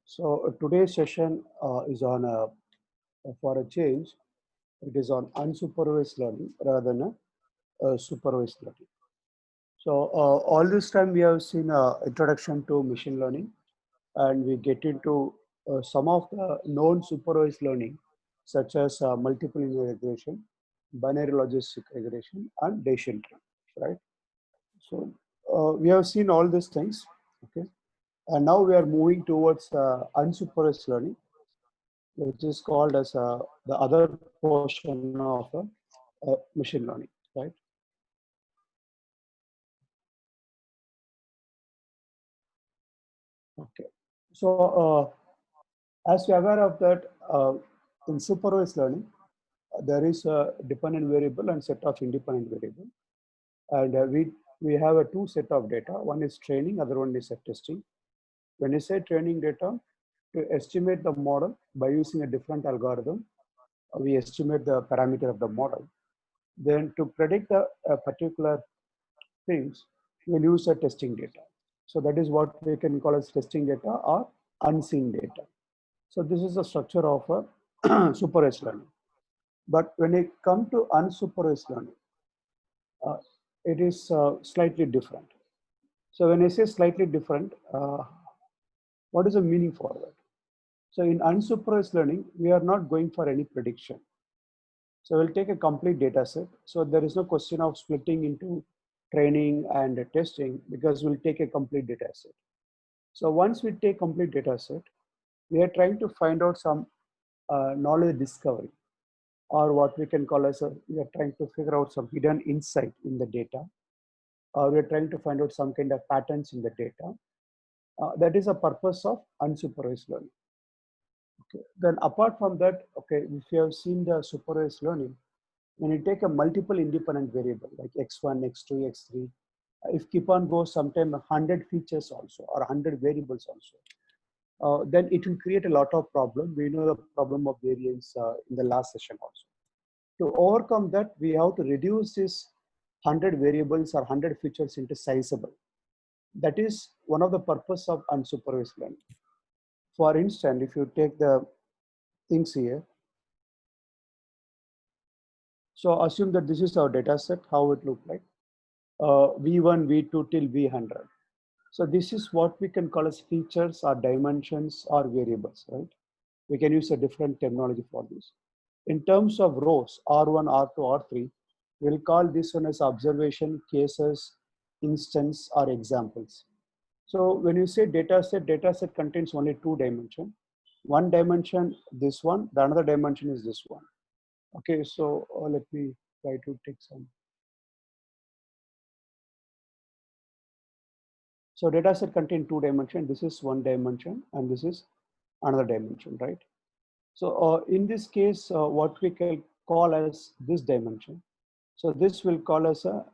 So today's session is on for a change. It is on unsupervised learning rather than supervised learning. So all this time we have seen introduction to machine learning, and we get into some of the known supervised learning, such as multiple linear regression, binary logistic regression, and Bayesian tree. Right. So we have seen all these things. Okay. And now we are moving towards unsupervised learning, which is called as the other portion of machine learning, right? Okay. So as you're aware of that, in supervised learning, there is a dependent variable and set of independent variable, and we have a two set of data. One is training, other one is testing. When you say training data, to estimate the model by using a different algorithm, we estimate the parameter of the model. Then to predict the particular things, we'll use a testing data. So that is what we can call as testing data or unseen data. So this is the structure of a supervised learning. But when it comes to unsupervised learning, uh, it is slightly different. So when I say slightly different, what is the meaning for that? So in unsupervised learning, we are not going for any prediction. So we'll take a complete data set. So there is no question of splitting into training and testing because we'll take a complete data set. So once we take complete data set, we are trying to find out some knowledge discovery, or what we can call as we are trying to figure out some hidden insight in the data, or we are trying to find out some kind of patterns in the data. That is a purpose of unsupervised learning. Okay. Then apart from that, okay, if you have seen the supervised learning, when you take a multiple independent variable like x1, x2, x3, if keep on goes sometime 100 features also or 100 variables also, then it will create a lot of problem. We know the problem of variance in the last session also. To overcome that, we have to reduce this 100 variables or 100 features into sizable. That is one of the purpose of unsupervised learning. For instance, if you take the things here, so assume that this is our data set, how it look like, V1, V2 till V100. So this is what we can call as features or dimensions or variables, right? We can use a different terminology for this. In terms of rows, R1, R2, R3, we'll call this one as observation, cases, instance, or examples. So when you say data set contains only two dimensions. One dimension, this one, the another dimension is this one. Okay, so let me try to take some. So data set contains two dimensions. This is one dimension and this is another dimension, right? So in this case, what we can call as this dimension. So this will call as a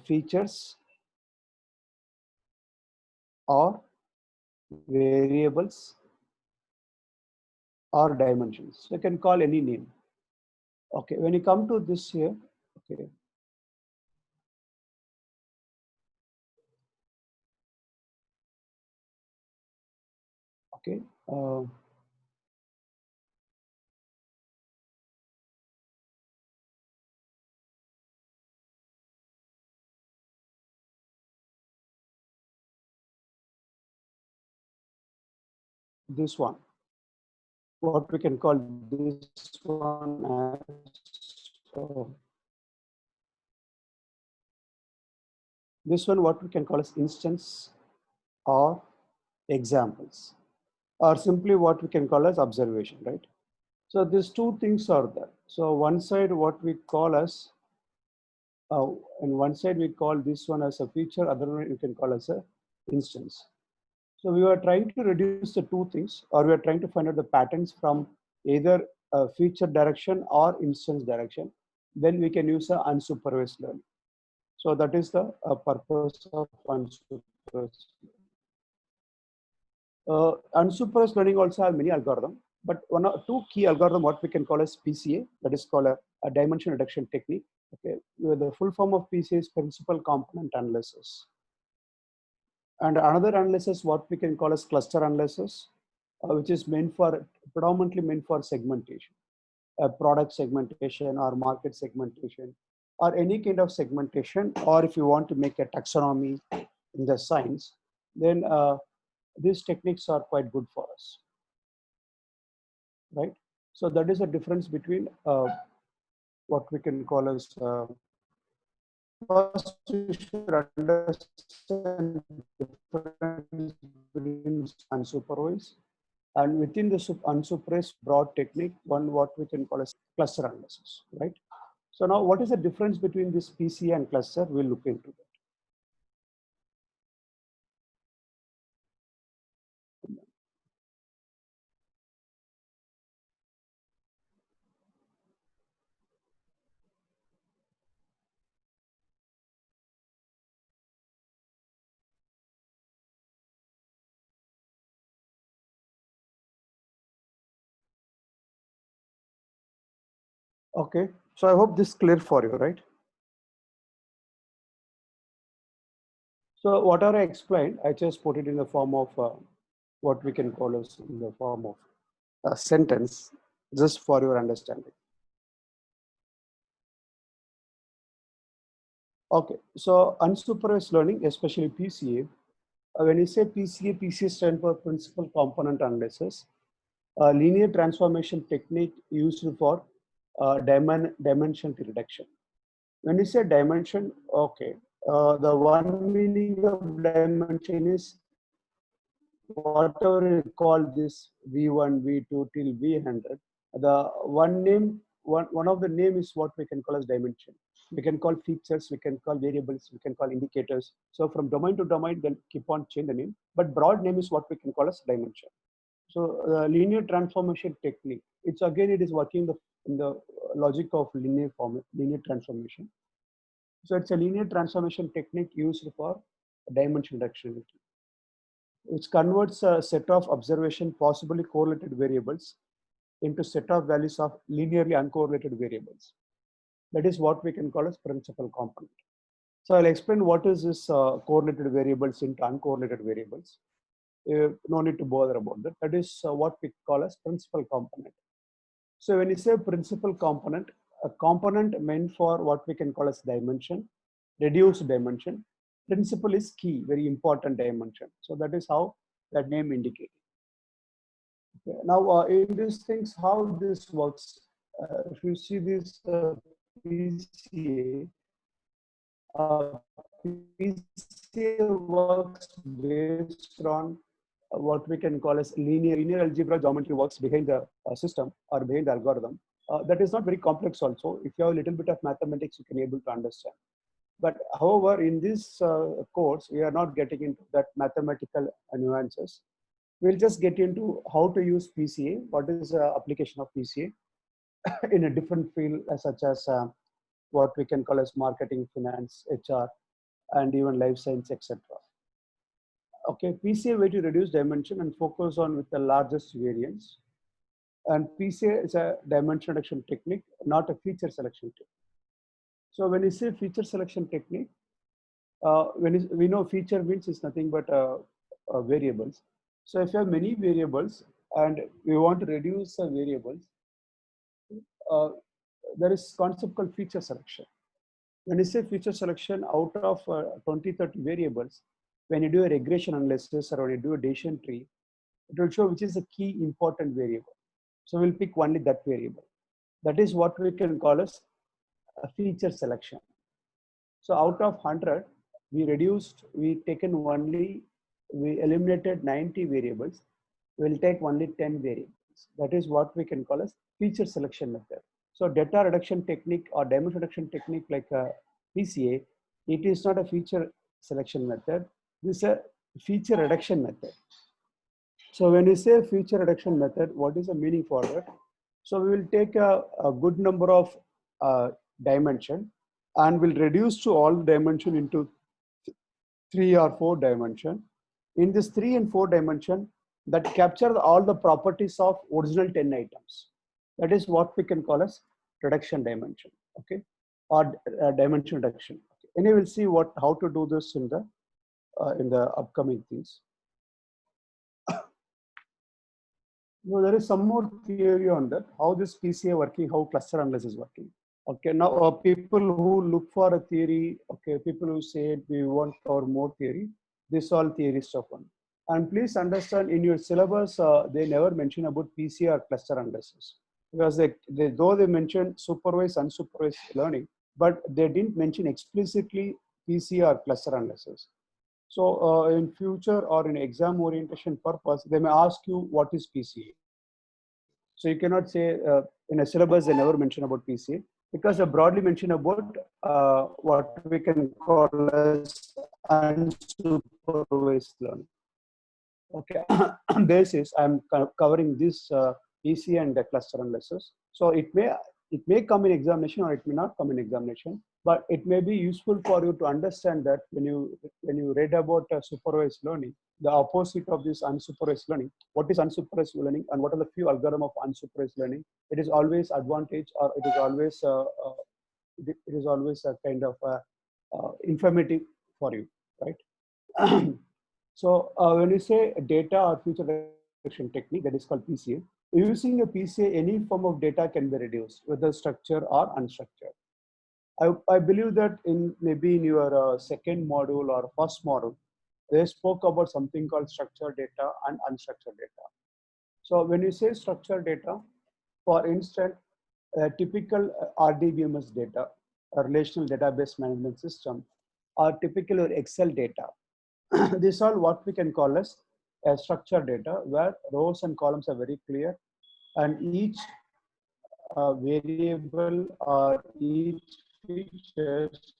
features or variables or dimensions. You can call any name. Okay, when you come to this here, okay, okay. This one, what we can call this one as this one, what we can call as instance or examples, or simply what we can call as observation, right? So these two things are there. So one side, what we call as, on one side we call this one as a feature, other one you can call as a instance. So we were trying to reduce the two things, or we are trying to find out the patterns from either a feature direction or instance direction. Then we can use a unsupervised learning. So that is the purpose of unsupervised. Unsupervised learning also have many algorithms, but one or two key algorithm what we can call as PCA, that is called a dimension reduction technique. Okay, where the full form of PCA is principal component analysis. And another analysis, what we can call as cluster analysis, which is predominantly meant for segmentation, product segmentation or market segmentation, or any kind of segmentation, or if you want to make a taxonomy in the science, then these techniques are quite good for us, right? So that is a difference between what we can call as first you should understand difference between unsupervised and within the unsupervised broad technique, one what we can call as cluster analysis, right? So now what is the difference between this PCA and cluster? We'll look into that. Okay, so I hope this is clear for you, right? So whatever I explained, I just put it in the form of what we can call as in the form of a sentence, just for your understanding. Okay, so unsupervised learning, especially PCA, when you say PCA, PCA stands for Principal Component Analysis, a linear transformation technique used for dimension reduction. When you say dimension, okay, the one meaning of dimension is whatever you call this V1, V2 till V100. The one of the name is what we can call as dimension. We can call features, we can call variables, we can call indicators. So from domain to domain, then keep on changing the name. But broad name is what we can call as dimension. So linear transformation technique. It is working in the logic of linear transformation. So it's a linear transformation technique used for dimension reduction, which converts a set of observation possibly correlated variables into set of values of linearly uncorrelated variables. That is what we can call as principal component. So I'll explain what is this correlated variables into uncorrelated variables. No need to bother about that. That is what we call as principal component. So when you say principal component, a component meant for what we can call as dimension, reduced dimension. Principal is key, very important dimension. So that is how that name indicates. Okay. Now in these things, how this works, if you see this PCA, PCA works based on what we can call as linear algebra geometry works behind the system or behind the algorithm. That is not very complex also. If you have a little bit of mathematics, you can be able to understand. But however, in this course, we are not getting into that mathematical nuances. We'll just get into how to use PCA, what is the application of PCA in a different field such as what we can call as marketing, finance, HR, and even life science, etc. Okay, PCA way to reduce dimension and focus on with the largest variance. And PCA is a dimension reduction technique, not a feature selection technique. So when you say feature selection technique, we know feature means is nothing but variables. So if you have many variables and we want to reduce the variables, there is concept called feature selection. When you say feature selection, out of 20, 30 variables, when you do a regression analysis or when you do a decision tree, it will show which is a key important variable. So we'll pick only that variable. That is what we can call as a feature selection. So out of 100, we eliminated 90 variables. We'll take only 10 variables. That is what we can call as feature selection method. So data reduction technique or dimension reduction technique like PCA, it is not a feature selection method. This is a feature reduction method. So when we say feature reduction method, what is the meaning for that? So we will take a good number of dimension and will reduce to all dimension into 3 or 4 dimension. In this 3 and 4 dimension, that capture all the properties of original 10 items. That is what we can call as reduction dimension, okay, or dimension reduction. Okay. And you will see how to do this in the in the upcoming things. No, there is some more theory on that, how this PCA working, how cluster analysis is working. Okay, now people who look for a theory, okay, people who say we want cover more theory, this all theory stuff on. And please understand, in your syllabus, they never mention about PCA or cluster analysis, because though they mentioned supervised, unsupervised learning, but they didn't mention explicitly PCA or cluster analysis. So in future or in exam orientation purpose, they may ask you what is PCA. So you cannot say in a syllabus they never mention about PCA, because they broadly mention about what we can call as unsupervised learning. Okay, basis I'm covering this PCA and the cluster analysis. So it may come in examination or it may not come in examination, but it may be useful for you to understand that when you read about supervised learning, the opposite of this unsupervised learning, what is unsupervised learning and what are the few algorithm of unsupervised learning, it is always advantage, or it is always a kind of informative for you, right? So when you say data or feature reduction technique, that is called PCA. Using a PCA, any form of data can be reduced, whether structured or unstructured. I believe that maybe in your second module or first module, they spoke about something called structured data and unstructured data. So when you say structured data, for instance, a typical RDBMS data, a relational database management system, or typical Excel data, these are what we can call as a structured data, where rows and columns are very clear, and each variable or each features,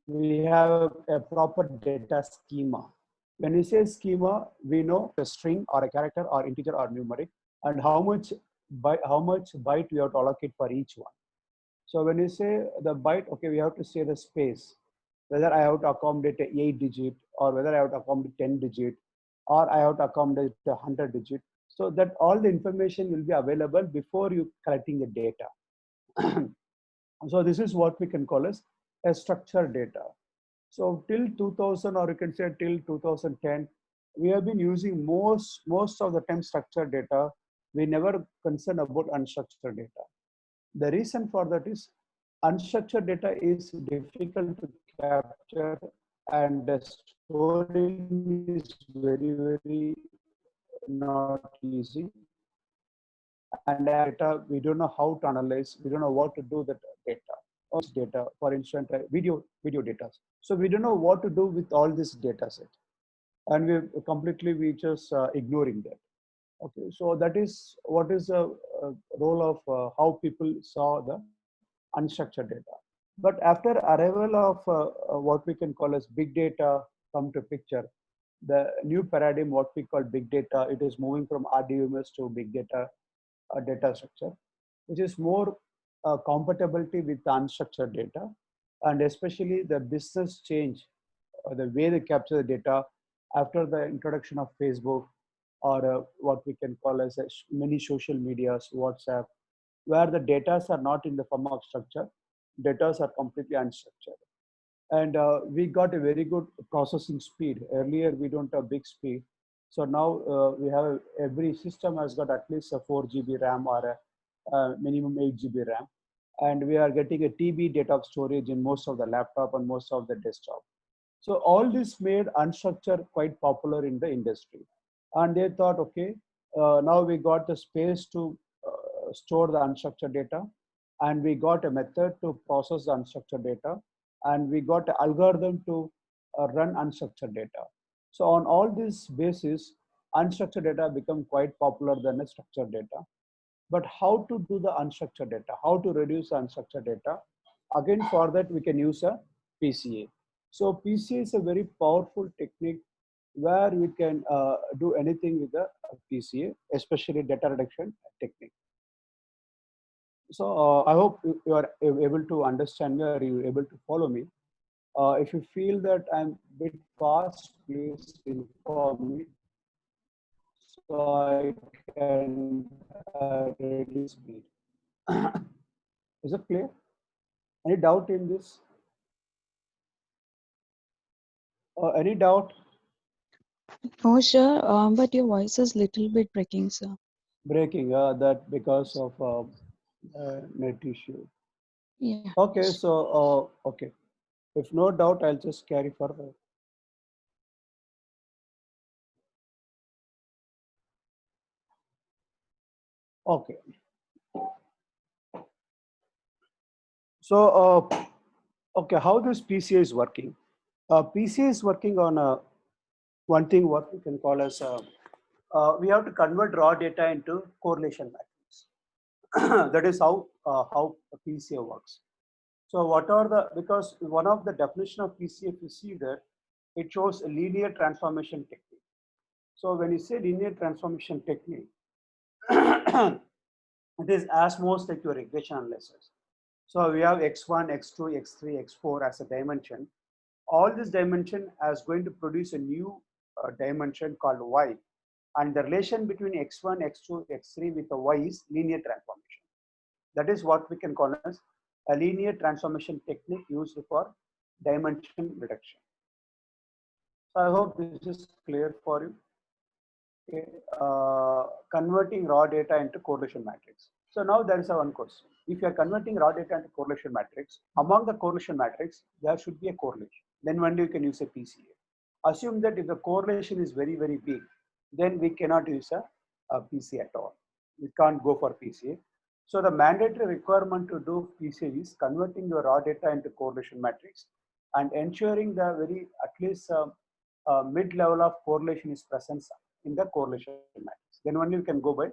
we have a proper data schema. When we say schema, we know a string or a character or integer or numeric, and how much byte we have to allocate for each one. So when you say the byte, okay, we have to say the space, whether I have to accommodate a 8-digit, or whether I have to accommodate 10-digit, or I have to accommodate a 100-digit. So that all the information will be available before you collecting the data. So this is what we can call as a structured data. So till 2000, or you can say till 2010, we have been using most of the time structured data. We never concern about unstructured data. The reason for that is unstructured data is difficult to capture, and the storing is very not easy. And data, we don't know how to analyze, we don't know what to do with data. All this data, for instance, video data. So we don't know what to do with all this data set, and we just ignoring that. Okay, so that is what is the role of how people saw the unstructured data. But after arrival of what we can call as big data come to picture, the new paradigm, what we call big data, it is moving from RDBMS to big data data structure, which is more compatibility with unstructured data, and especially the business change, the way they capture the data after the introduction of Facebook, or what we can call as many social medias, WhatsApp, where the data are not in the form of structure, data are completely unstructured. And we got a very good processing speed. Earlier, we don't have big speed. So now we have every system has got at least a 4 GB RAM or a minimum 8 GB RAM. And we are getting a TB data of storage in most of the laptop and most of the desktop. So all this made unstructured quite popular in the industry. And they thought, okay, now we got the space to store the unstructured data, and we got a method to process the unstructured data, and we got an algorithm to run unstructured data. So on all this basis, unstructured data become quite popular than the structured data. But how to do the unstructured data? How to reduce the unstructured data? Again, for that, we can use a PCA. So PCA is a very powerful technique where we can do anything with the PCA, especially data reduction technique. So I hope you are able to understand me, or you are able to follow me. If you feel that I'm a bit fast, please inform me so I can reduce speed. Is it clear? Any doubt in this? Any doubt? No, sir, but your voice is little bit breaking, sir. Breaking, that because of net issue. Yeah. Okay, so okay. If no doubt, I'll just carry further. Okay. So, okay, how this PCA is working? PCA is working on one thing what we can call as we have to convert raw data into correlation matrix. That is how a PCA works. So what are the, because one of the definition of PCA, if you see there, it shows a linear transformation technique. So when you say linear transformation technique, it is as most like your regression analysis. So we have x1, x2, x3, x4 as a dimension. All this dimension is going to produce a new dimension called y. And the relation between x1, x2, x3 with the y is linear transformation. That is what we can call as a linear transformation technique used for dimension reduction. So I hope this is clear for you. Okay. Converting raw data into correlation matrix. So now there is a one question. If you are converting raw data into correlation matrix, among the correlation matrix, there should be a correlation. Then only you can use a PCA. Assume that if the correlation is very, very big, then we cannot use a PCA at all. We can't go for PCA. So the mandatory requirement to do PCA is converting your raw data into correlation matrix and ensuring the very at least mid-level of correlation is present in the correlation matrix. Then only we can go by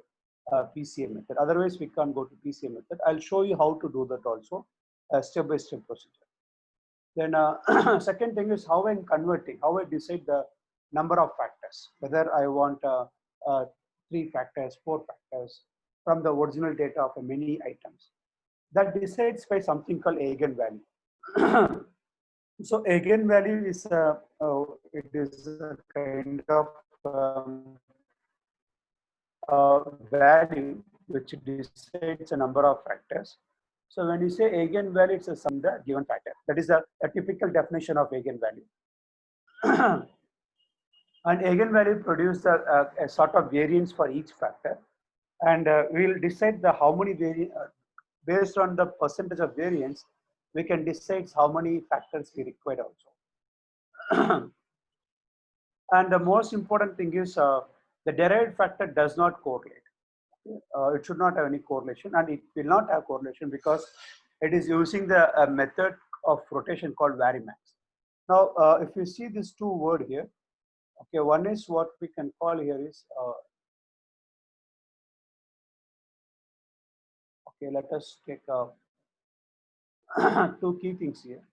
PCA method. Otherwise, we can't go to PCA method. I'll show you how to do that also, step-by-step procedure. Then second thing is how I'm converting, how I decide the number of factors, whether I want 3 factors, 4 factors from the original data of many items. That decides by something called eigenvalue. So eigenvalue is it is a kind of value which decides a number of factors. So when you say eigenvalue, it's a sum the given factor. That is a typical definition of eigenvalue. And eigenvalue produce a sort of variance for each factor, and we'll decide the how many based on the percentage of variance, we can decide how many factors we require also. And the most important thing is the derived factor does not correlate. It should not have any correlation, and it will not have correlation because it is using the method of rotation called varimax. Now, if you see these two words here, okay, one is what we can call here is, okay, let us take two key things here.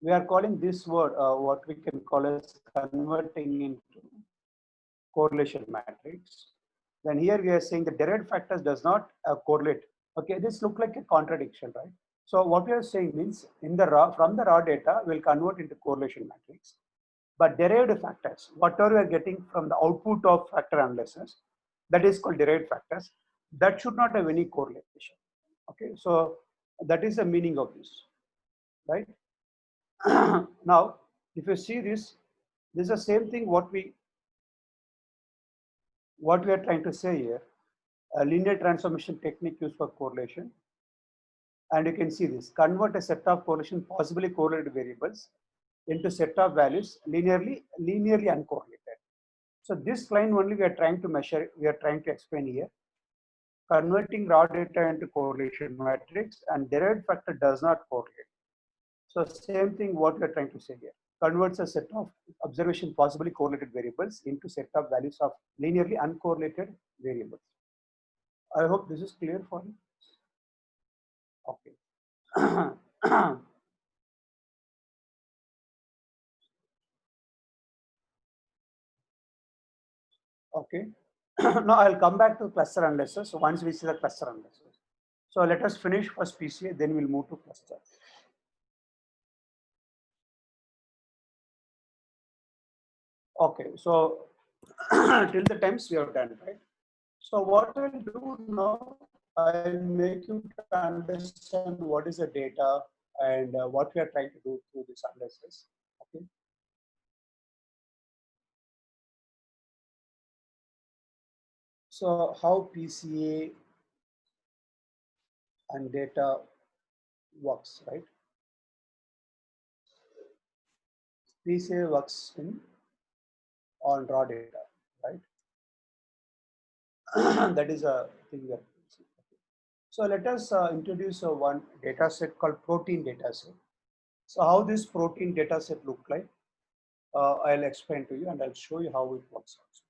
We are calling this word what we can call as converting into correlation matrix. Then here we are saying the derived factors does not correlate. Okay, this look like a contradiction, right? So what we are saying means in the from the raw data, we'll convert into correlation matrix. But derived factors, whatever we are getting from the output of factor analysis, that is called derived factors, that should not have any correlation. Okay, so that is the meaning of this, right? Now, if you see this is the same thing what we are trying to say here. A linear transformation technique used for correlation. And you can see this, convert a set of correlation possibly correlated variables into set of values linearly uncorrelated. So this line only we are trying to measure, we are trying to explain here. Converting raw data into correlation matrix and derived factor does not correlate. So same thing what we are trying to say here. Converts a set of observation possibly correlated variables into set of values of linearly uncorrelated variables. I hope this is clear for you. Okay. Okay. Now I'll come back to cluster analysis once we see the cluster analysis. So let us finish first PCA, then we'll move to cluster. Okay, so till the times we have done, right? So what I'll do now, I'll make you to understand what is the data and what we are trying to do through this analysis. Okay. So how PCA and data works, right? PCA works on raw data, right? That is a thing that. So let us introduce one data set called protein data set. So how this protein data set look like, I'll explain to you and I'll show you how it works also.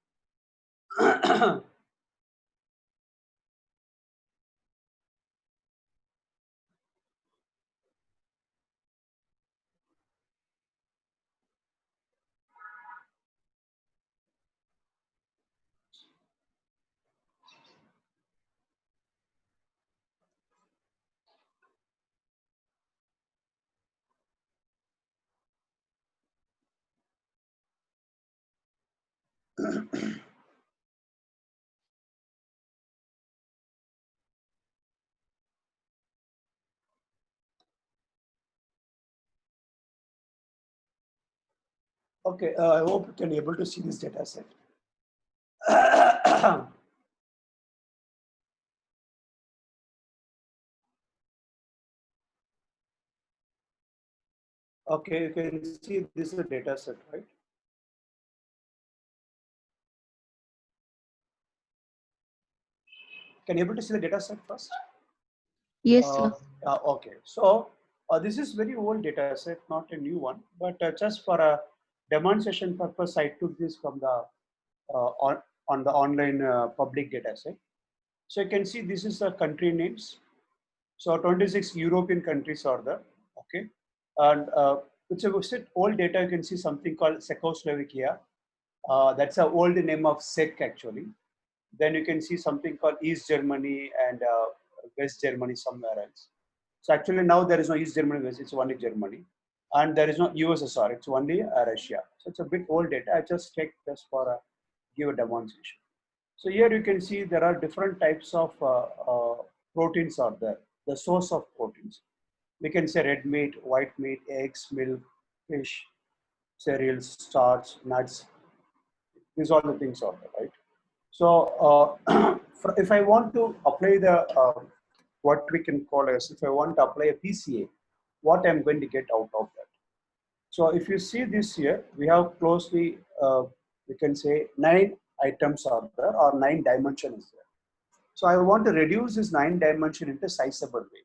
Okay, I hope you can able to see this data set. Okay, you can see this is a data set, right? Can you able to see the data set first? Yes, sir. Okay, so this is very old data set, not a new one, but just for a demonstration purpose, I took this from the on the online public data set. So you can see this is the country names. So 26 European countries are there, okay? And it's a old data, you can see something called Czechoslovakia. That's an old name of Czech actually. Then you can see something called East Germany and West Germany somewhere else. So actually now there is no East Germany, West, it's only Germany. And there is no USSR, it's only Russia. So it's a bit old data. I just checked just for give a demonstration. So here you can see there are different types of proteins are there, the source of proteins. We can say red meat, white meat, eggs, milk, fish, cereals, starch, nuts. These are the things are there, right? So if I want to apply the what we can call as if I want to apply a PCA, what I'm going to get out of that. So if you see this here, we have closely we can say 9 items are there or 9 dimensions there. So I want to reduce this 9 dimension into sizable way.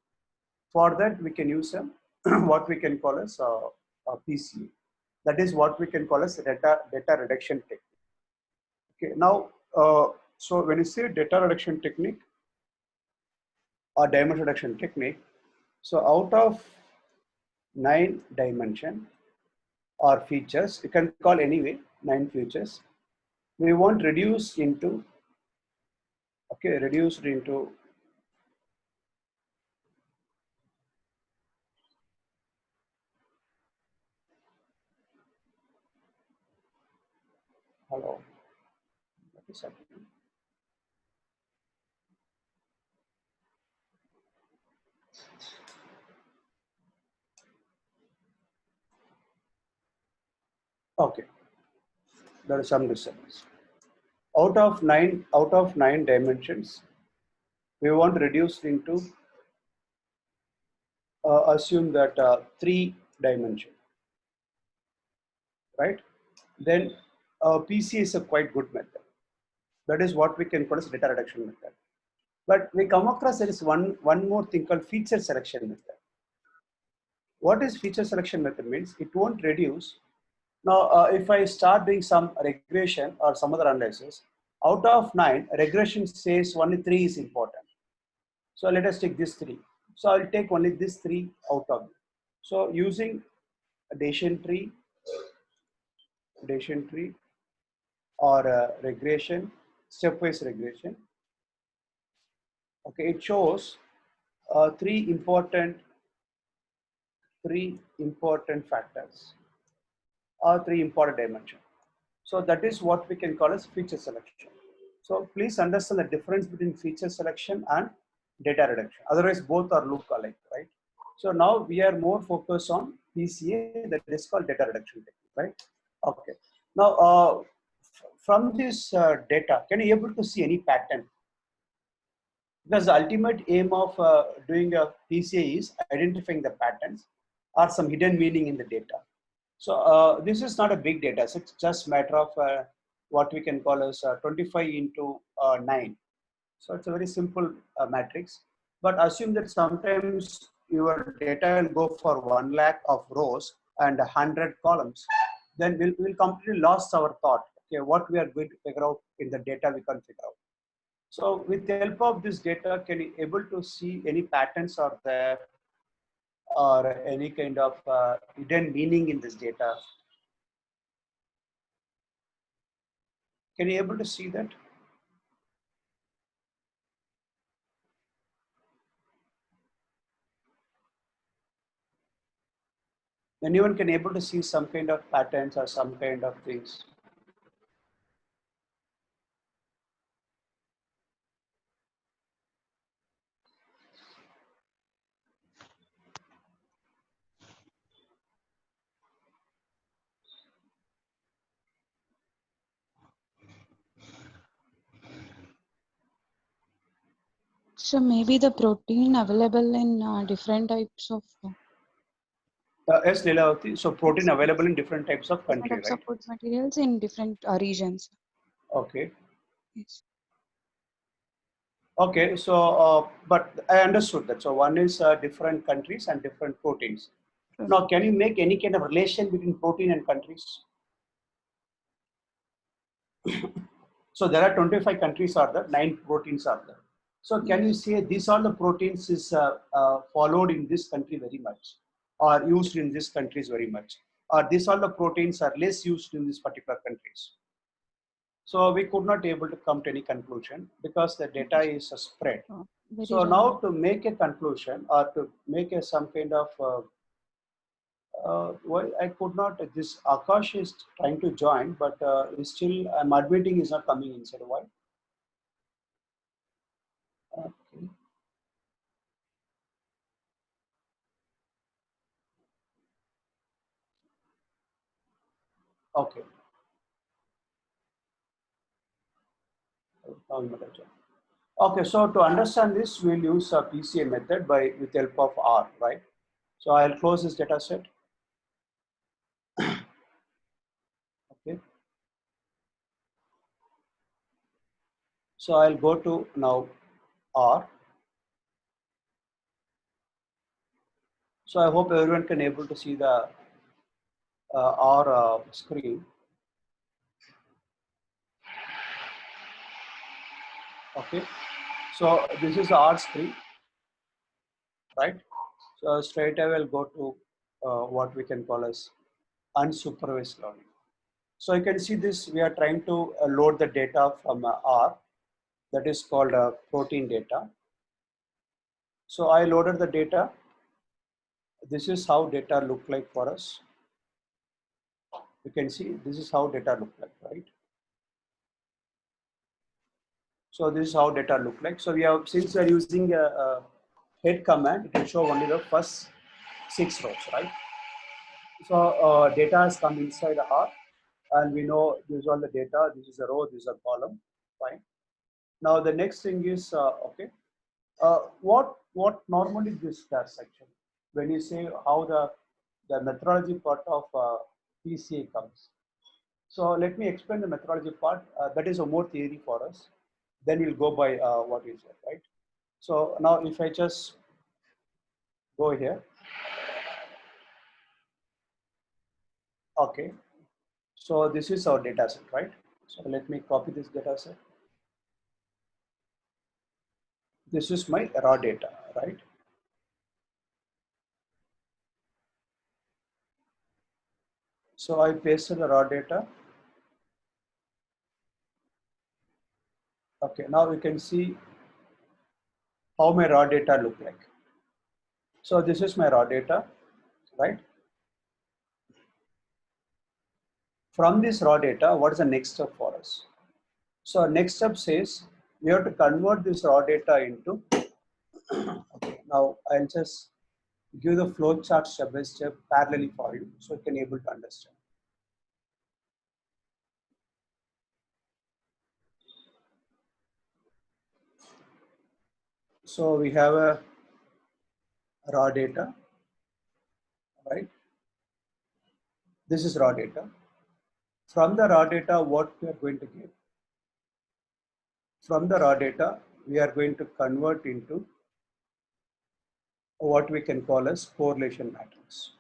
For that, we can use what we can call as a PCA. That is what we can call as data reduction technique. Okay, now, so when you say data reduction technique or dimension reduction technique, so out of 9 dimension or features, you can call anyway 9 features, we want reduce into, okay, reduced into hello. What is happening? Okay, there is some disturbance. Out of nine dimensions, we want reduced into assume that 3 dimension, right? Then PC is a quite good method. That is what we can call as data reduction method. But we come across there is one more thing called feature selection method. What is feature selection method means? It won't reduce. Now, if I start doing some regression or some other analysis, out of 9, regression says only 3 is important. So let us take this 3. So I'll take only this 3 out of it. So using a decision tree or regression, stepwise regression. Okay, it shows three important factors or 3 important dimensions. So that is what we can call as feature selection. So please understand the difference between feature selection and data reduction. Otherwise, both are look alike, right? So now we are more focused on PCA, that is called data reduction technique, right? Okay. Now, from this data, can you able to see any pattern? Because the ultimate aim of doing a PCA is identifying the patterns or some hidden meaning in the data. So this is not a big data. So it's just matter of what we can call as 25 into 9. So it's a very simple matrix. But assume that sometimes your data will go for 1 lakh of rows and 100 columns. Then we'll completely lost our thought. Okay, what we are going to figure out in the data we can't figure out. So with the help of this data, can you able to see any patterns are there or any kind of hidden meaning in this data? Can you able to see that? Anyone can able to see some kind of patterns or some kind of things? So maybe the protein available in different types of Yes, Leelavati. So protein yes, available in different types of different country, types right? of food materials in different regions. Okay. Yes. Okay. So, but I understood that. So one is different countries and different proteins. Sure. Now, can you make any kind of relation between protein and countries? So there are 25 countries are there, 9 proteins are there. So can you Yes. say these are the proteins is followed in this country very much or used in this countries very much, or these all the proteins are less used in these particular countries? So we could not able to come to any conclusion because the data Yes. is spread. Very So now random. to make a conclusion or to make a some kind of why I could not. This Akash is trying to join, but he's still I'm admitting he's not coming inside. Why? Okay. Okay. Now you might have joined. Okay. So to understand this, we'll use a PCA method by with the help of R, right? So I'll close this data set. Okay. So I'll go to now R. So I hope everyone can able to see the R screen. Okay. So this is R screen, right? So straight away I'll go to what we can call as unsupervised learning. So you can see this, we are trying to load the data from R, that is called protein data. So I loaded the data. This is how data look like for us. You can see this is how data look like, right? So this is how data look like. So we have, since we are using a head command, it will show only the first 6 rows, right? So data has come inside R, and we know this is all the data. This is a row, this is a column, fine. Now the next thing is okay. What normally this does actually, when you say how the methodology part of PCA comes. So let me explain the methodology part. That is a more theory for us. Then we'll go by what is it, right? So now if I just go here, okay. So this is our data set, right? So let me copy this data set. This is my raw data, right? So I pasted the raw data. Okay, now you can see how my raw data look like. So this is my raw data, right? From this raw data, what is the next step for us? So next step says we have to convert this raw data into, okay, now I'll just give the flow chart step by step parallelly for you so you can able to understand. So we have a raw data, right? This is raw data. From the raw data, what we are going to get? From the raw data, we are going to convert into what we can call as correlation matrix.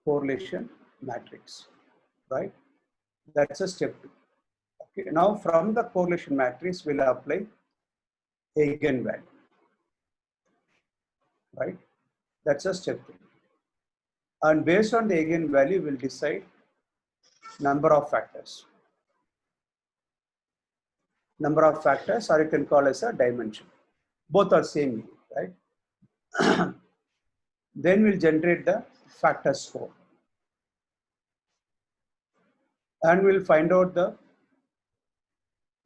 Correlation matrix, right? That's a step 2. Okay, now from the correlation matrix, we'll apply eigenvalue, right? That's a step 3. And based on the eigenvalue, we'll decide number of factors. Number of factors, or you can call as a dimension. Both are same, right? Then we'll generate the factor score. And we'll find out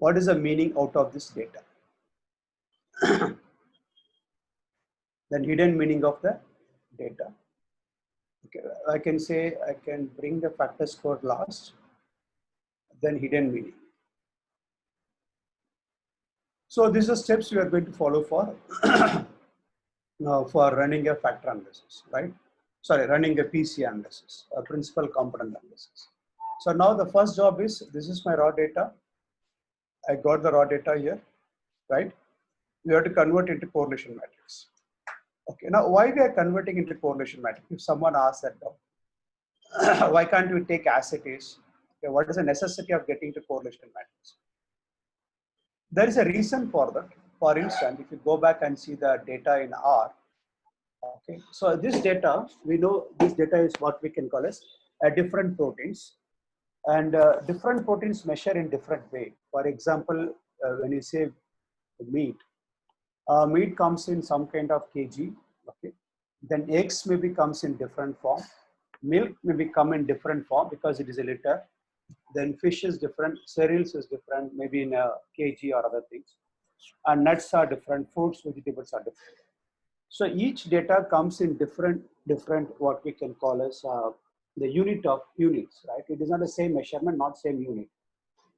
what is the meaning out of this data. Then hidden meaning of the data. Okay, I can say I can bring the factor score last, then hidden meaning. So these are steps we are going to follow for running a factor analysis, right? Sorry, running a PC analysis, a principal component analysis. So now the first job is, this is my raw data. I got the raw data here, right? We have to convert into correlation matrix. Okay, now why we are converting into correlation matrix? If someone asks that, why can't we take as it is? Okay, what is the necessity of getting to correlation matrix? There is a reason for that. For instance, if you go back and see the data in R, okay, so this data, we know this data is what we can call as different proteins, and different proteins measure in different way. For example, when you say meat, meat comes in some kind of kg, okay. Then eggs maybe comes in different form. Milk maybe come in different form because it is a liter. Then fish is different, cereals is different, maybe in a kg or other things. And nuts are different, fruits, vegetables are different. So each data comes in different what we can call as the unit of units, right? It is not the same measurement, not same unit.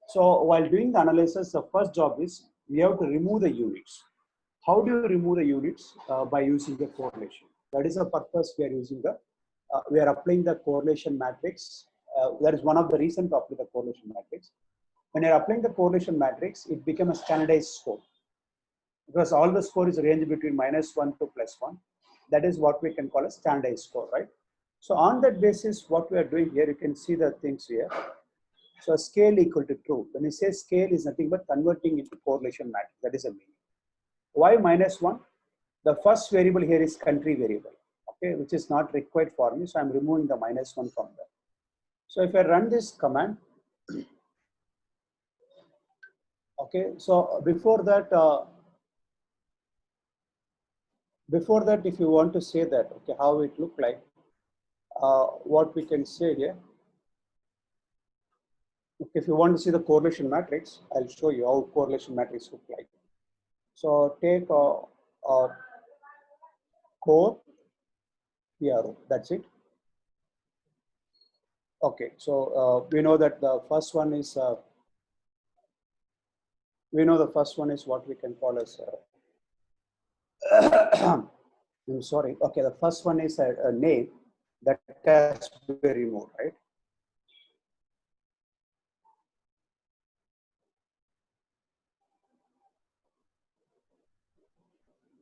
So while doing the analysis, the first job is we have to remove the units. How do you remove the units? By using the correlation. That is the purpose we are using we are applying the correlation matrix. That is one of the reasons to apply the correlation matrix. When you're applying the correlation matrix, it becomes a standardized score, because all the score is ranged between -1 to +1. That is what we can call a standardized score, right? So on that basis, what we are doing here, you can see the things here. So scale equal to true. When you say scale is nothing but converting into correlation matrix. That is the meaning. Why -1? The first variable here is country variable, okay, which is not required for me. So I'm removing the -1 from there. So if I run this command, okay, so before that, if you want to say that, okay, how it look like, what we can say here. Okay, if you want to see the correlation matrix, I'll show you how correlation matrix look like. So take core PRO, that's it. Okay, so we know that the first one is what we can call as I'm sorry. Okay, the first one is a name that has to be removed, right?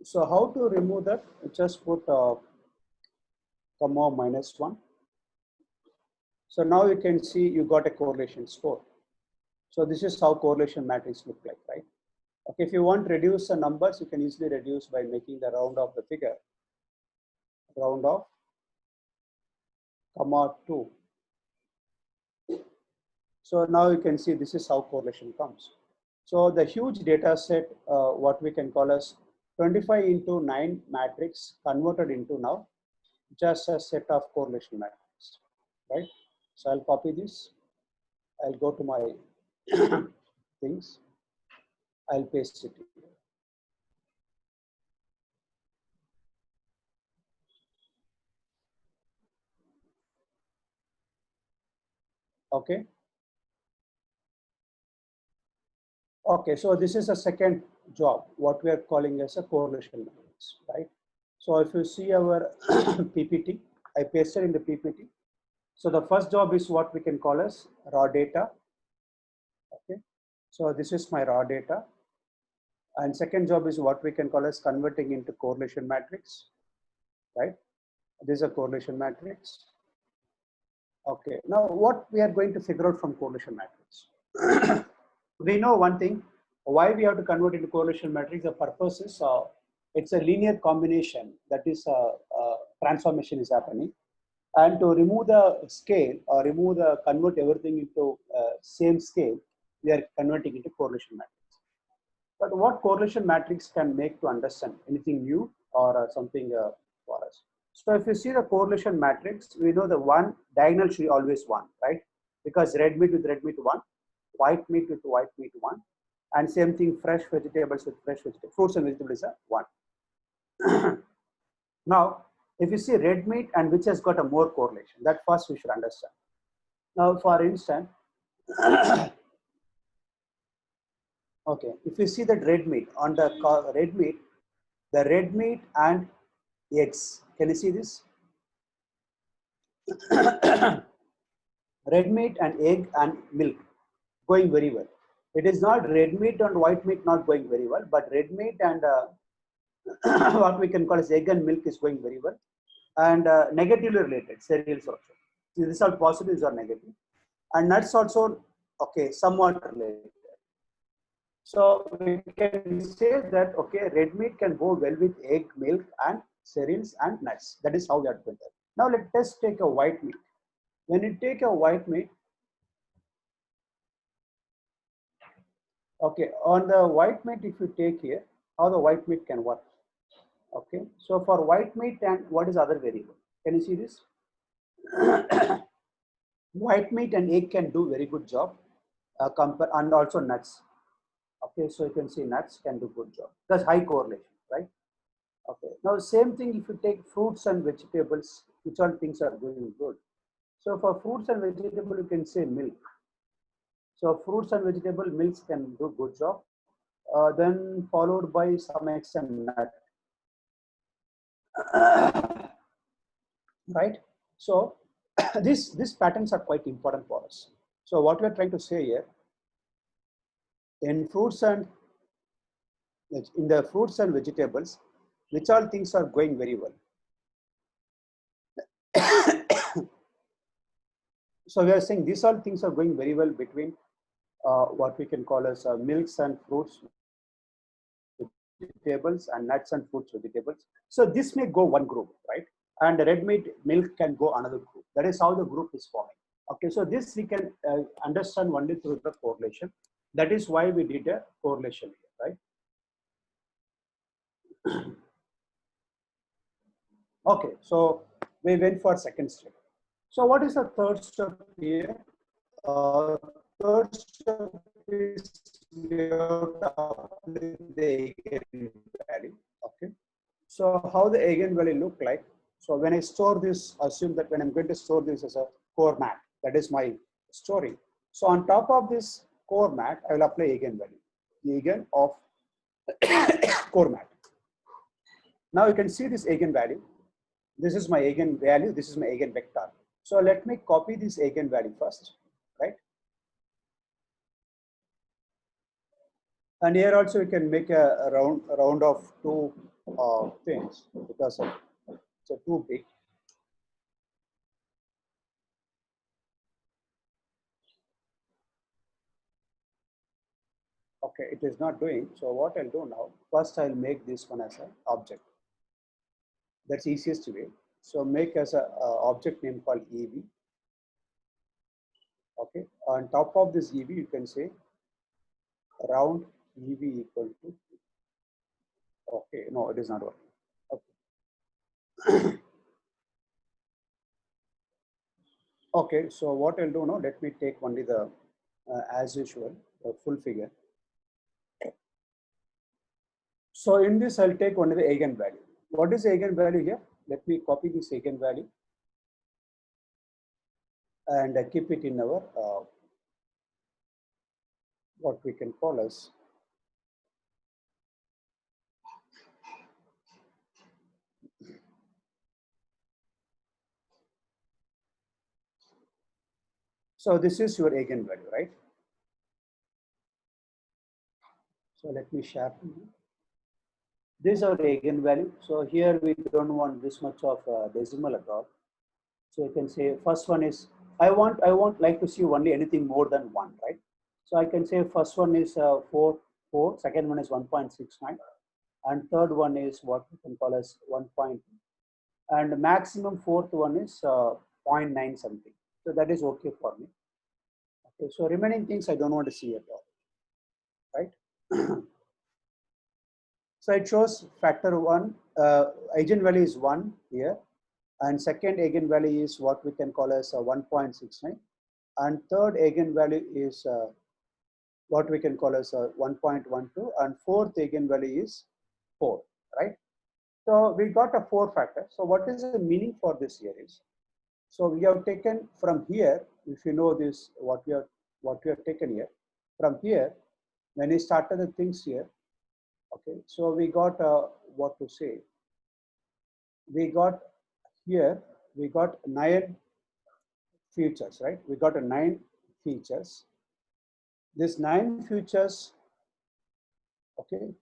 So how to remove that? Just put comma -1. So now you can see you got a correlation score. So this is how correlation matrix look like, right? Okay, if you want to reduce the numbers, you can easily reduce by making the round of the figure. Round of comma 2. So now you can see this is how correlation comes. So the huge data set, what we can call as 25 into 9 matrix converted into now just a set of correlation matrix, right? So I'll copy this. I'll go to my things. I'll paste it here. Okay. Okay, so this is a second job, what we are calling as a correlation matrix, right? So if you see our PPT, I pasted in the PPT. So the first job is what we can call as raw data. Okay, so this is my raw data. And second job is what we can call as converting into correlation matrix, right? This is a correlation matrix. Okay, now what we are going to figure out from correlation matrix? We know one thing, why we have to convert into correlation matrix. The purpose is it's a linear combination, that is transformation is happening. And to remove the scale or convert everything into same scale, we are converting into correlation matrix. But what correlation matrix can make to understand anything new or something for us? So if you see the correlation matrix, we know the one diagonal should be always one, right? Because red meat with red meat one, white meat with white meat one, and same thing fresh vegetables with fresh vegetables, fruits and vegetables are one. Now, if you see red meat and which has got a more correlation, that first we should understand. Now, for instance, okay, if you see that red meat on the red meat and eggs, can you see this? Red meat and egg and milk going very well. It is not red meat and white meat not going very well, but red meat and what we can call as egg and milk is going very well. And negatively related, cereals also. So these are positives or negative. And nuts also, okay, somewhat related. So we can say that, okay, red meat can go well with egg, milk, and cereals and nuts. That is how we are doing that. Now let us take a white meat. When you take a white meat, okay, on the white meat, if you take here, how the white meat can work. Okay, so for white meat and what is other variable? Can you see this? White meat and egg can do very good job, and also nuts. Okay, so you can see nuts can do good job. That's high correlation, right? Okay, now same thing if you take fruits and vegetables, which all things are going good. So for fruits and vegetable, you can say milk. So fruits and vegetable milks can do good job. Then followed by some extent nut. Right? So these patterns are quite important for us. So what we are trying to say here, in the fruits and vegetables, which all things are going very well. So we are saying these all things are going very well between what we can call as milks and fruits, vegetables, and nuts and fruits, vegetables. So this may go one group, right? And red meat, milk can go another group. That is how the group is forming. Okay, so this we can understand only through the correlation. That is why we did a correlation here, right? Okay, so we went for second step. So what is the third step here? Third step is we have to apply the eigenvalue. Okay. So how the eigenvalue look like? So when I store this, assume that when I'm going to store this as a core mat, that is my story. So on top of this core mat, I will apply eigenvalue, the eigen of core mat. Now you can see this eigenvalue. This is my eigenvalue. This is my eigenvector. So let me copy this eigenvalue first, right? And here also we can make a round of two things because it's too big. Okay, it is not doing. So what I'll do now, first I'll make this one as an object. That's easiest way. So make as a object name called EV. Okay, on top of this EV, you can say round EV equal to. Okay, no, it is not working. Okay. Okay, so what I'll do now, let me take only the, as usual, the full figure. So in this, I'll take only the eigenvalue. What is the eigenvalue here? Let me copy this eigenvalue and keep it in our, what we can call as So this is your eigenvalue, right? So let me share. This is our eigenvalue. So here we don't want this much of decimal at all. So you can say first one is, I won't like to see only anything more than 1, right? So I can say first one is 4, second one is 1.69, and third one is what we can call as 1.2, and maximum fourth one is 0.9 something. So that is okay for me. Okay, so remaining things I don't want to see at all, right? So it shows factor 1, eigenvalue is 1 here, and second eigenvalue is what we can call as 1.69, and third eigenvalue is what we can call as 1.12, and fourth eigenvalue is 4, right? So we got a 4 factor. So what is the meaning for this here is, so we have taken from here, if you know this, what we have taken here, from here, when we started the things here, okay, so we got what to say, we got here, we got 9 features, right? We got a 9 features. This 9 features, okay,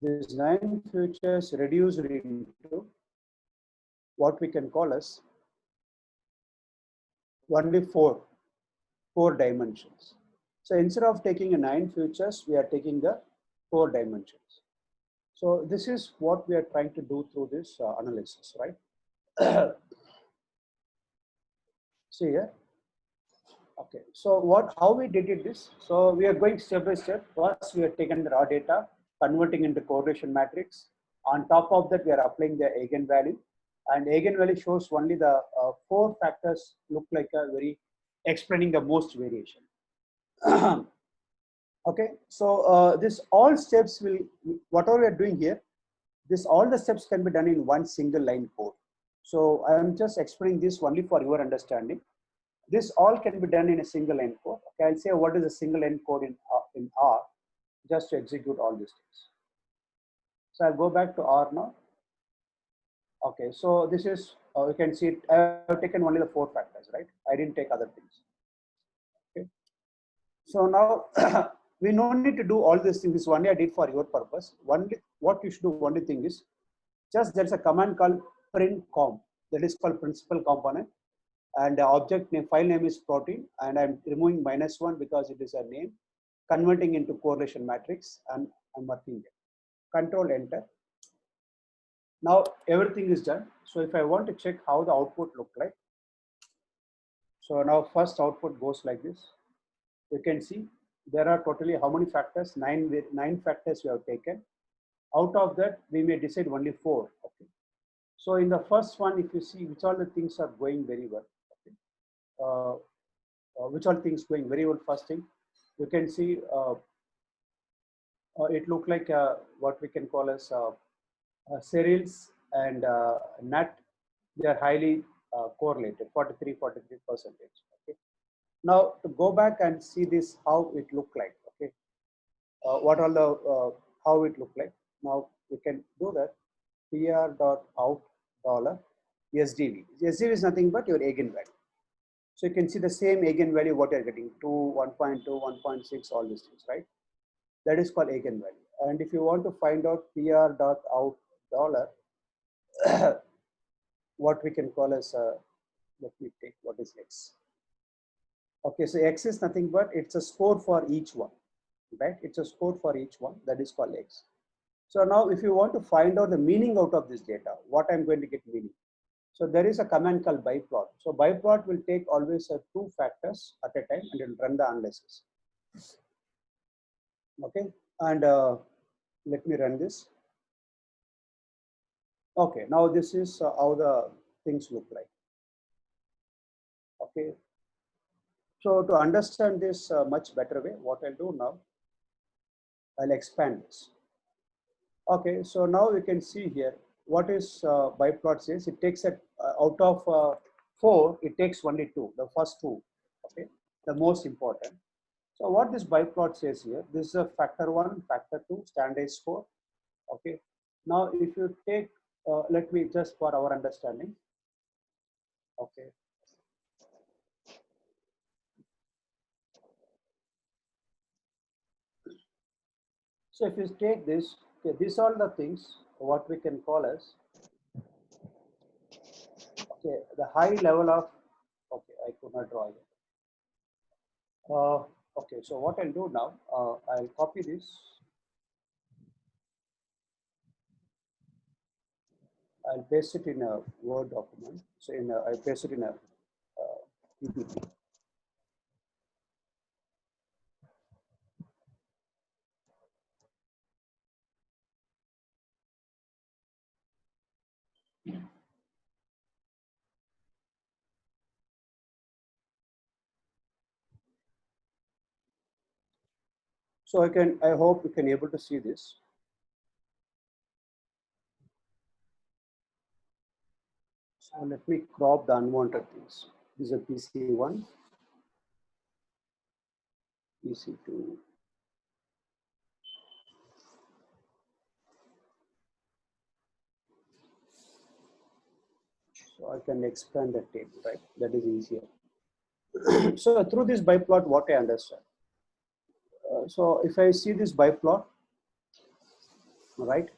these 9 features reduced into what we can call as only 4 dimensions. So instead of taking a 9 features, we are taking the 4 dimensions. So this is what we are trying to do through this analysis, right? See here. Okay, so how we did it this? So we are going step by step. First, we are taking the raw data, converting into correlation matrix. On top of that, we are applying the eigenvalue, and eigenvalue shows only the 4 factors look like a very explaining the most variation. Okay, so this all steps will, whatever we are doing here, this all the steps can be done in one single line code. So I am just explaining this only for your understanding. This all can be done in a single line code. Okay, I'll say what is a single line code in R, just to execute all these things. So I'll go back to R now. Okay, so this is, you can see it, I have taken only the 4 factors, right? I didn't take other things. Okay, so now we no need to do all these things. This only I did for your purpose. What you should do, only thing is, just there's a command called print comp, that is called principal component, and the object name, file name is protein, and I'm removing -1 because it is a name, converting into correlation matrix, and I'm working it. Control enter. Now everything is done. So if I want to check how the output look like, so now first output goes like this. You can see there are totally how many factors? 9 factors we have taken. Out of that, we may decide only 4. Okay. So in the first one, if you see which all the things are going very well, okay. Which all things going very well. First thing, you can see it look like what we can call as cereals and nut. They are highly correlated, 43%. Okay. Now to go back and see this, how it look like. Okay. What all the how it look like. Now we can do that. pr.out dollar SDV. SDV is nothing but your eigenvalue. So you can see the same eigenvalue what you are getting, 2, 1.2, 1.6, all these things, right? That is called eigenvalue. And if you want to find out pr.out dollar, what we can call as, let me take what is x. Okay, so x is nothing but it's a score for each one, right? It's a score for each one, that is called x. So now if you want to find out the meaning out of this data, what I'm going to get meaning. So there is a command called byplot. So byplot will take always 2 factors at a time and it will run the analysis. Okay, and let me run this. Okay, now this is how the things look like. Okay, so to understand this much better way, what I'll do now, I'll expand this. Okay, so now you can see here what is byplot says. It takes it out of 4, it takes only 2, the first 2. Okay, the most important. So what this byplot says here, this is a factor 1, factor 2, standardized score. Okay, now if you take, let me just for our understanding. Okay, So if you take this, okay, these are the things what we can call as, okay, the high level of, okay, I could not draw it. Okay, so what I'll do now, I'll copy this. I'll paste it in a Word document. So I'll paste it in a PPT. So I hope you can able to see this. So let me crop the unwanted things. This is a PC1, PC2. So I can expand the table, right? That is easier. So through this biplot, what I understand. So if I see this biplot, right?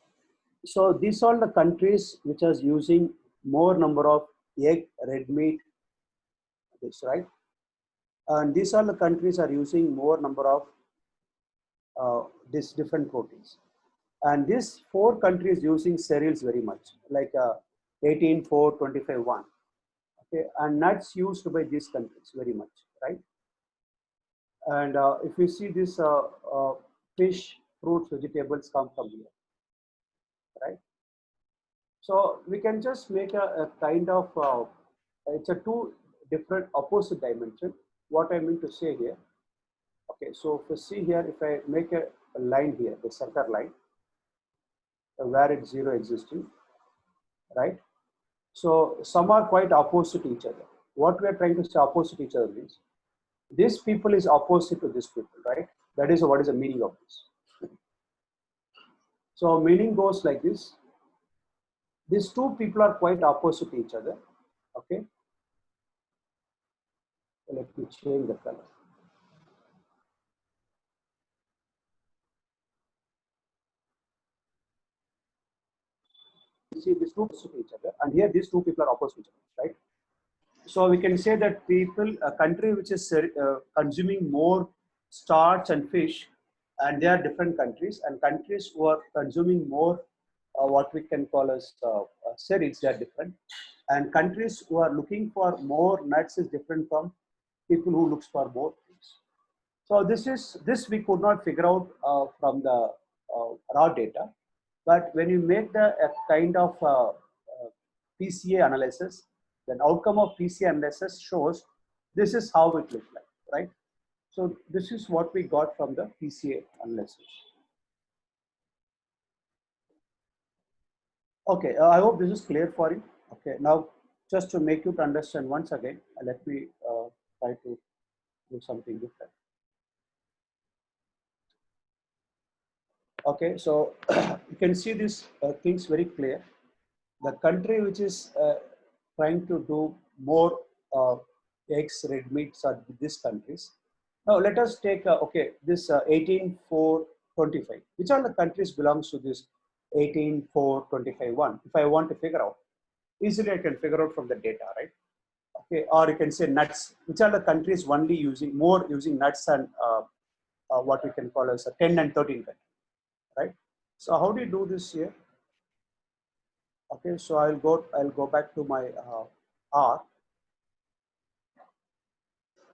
So these are the countries which are using more number of egg, red meat, this, right? And these are the countries are using more number of these different proteins. And these four countries using cereals very much, like 18, 4, 25, 1. Okay, and nuts used by these countries very much, right? And if we see this fish, fruits, vegetables come from here, right? So we can just make a kind of, it's a two different opposite dimension. What I mean to say here, okay, so if you see here, if I make a line here, the center line, where it's 0 existing, right? So some are quite opposite to each other. What we are trying to say opposite to each other means, this people is opposite to this people, right? That is what is the meaning of this. So meaning goes like this. These two people are quite opposite to each other. Okay. So let me change the color. You see these two opposite to each other, and here these two people are opposite to each other, right? So we can say that people, a country which is consuming more starch and fish, and they are different countries, and countries who are consuming more what we can call as cereals, they are different, and countries who are looking for more nuts is different from people who looks for more things. So this we could not figure out from the raw data, but when you make the kind of PCA analysis, then outcome of PCA analysis shows this is how it looks like, right? So this is what we got from the PCA analysis. Okay, I hope this is clear for you. Okay, now just to make you to understand once again, let me try to do something different. Okay, so you can see these things very clear. The country which is trying to do more eggs, red meats are these countries. Now let us take, okay, this 18, 4, 25. Which are the countries belongs to this 18, 4, 25, 1? If I want to figure out, easily I can figure out from the data, right? Okay, or you can say nuts. Which are the countries only using nuts and what we can call as a 10 and 13 country, right? So how do you do this here? Okay, so I'll go back to my R.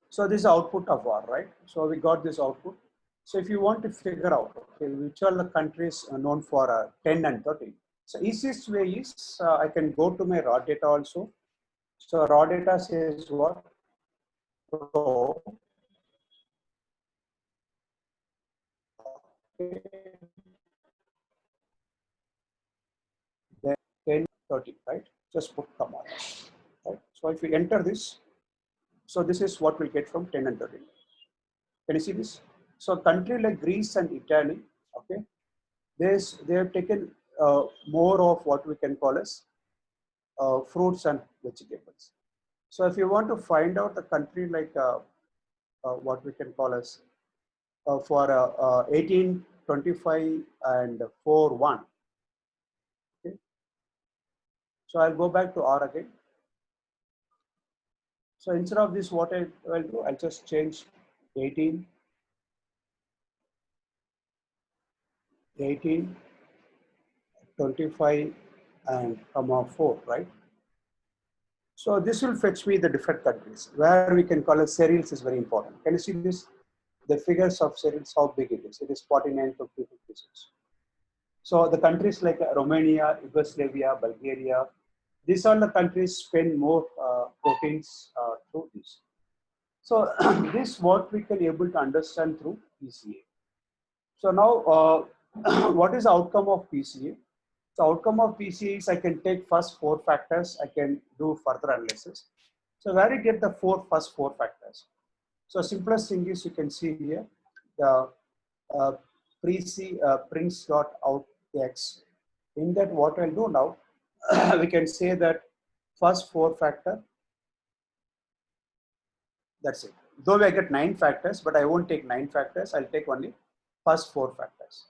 So this is output of R, right? So we got this output. So if you want to figure out, okay, which are the countries known for 10 and 13. So easiest way is I can go to my raw data also. So raw data says what? Pro. Okay. Then 10, 13, right? Just put comma, right? So if we enter this, so this is what we'll get from 10 and 13. Can you see this? So country like Greece and Italy, okay, they have taken more of what we can call as fruits and vegetables. So if you want to find out a country like what we can call as for 18, 25 and 4, 1. Okay. So I'll go back to R again. So instead of this, what I will do, I'll just change 18, 18, 25, and comma 4, right? So this will fetch me the different countries where we can call it serials is very important. Can you see this? The figures of serials, how big it is. It is 49, 50, 56. So the countries like Romania, Yugoslavia, Bulgaria, these are the countries spend more proteins through this. So this what we can able to understand through PCA. So now what is the outcome of PCA? So outcome of PCA is I can take first 4 factors, I can do further analysis. So where you get the first four factors? So simplest thing is you can see here, the prince dot out x. In that what I'll do now, we can say that first 4 factor, that's it. Though I get 9 factors, but I won't take 9 factors, I'll take only first 4 factors.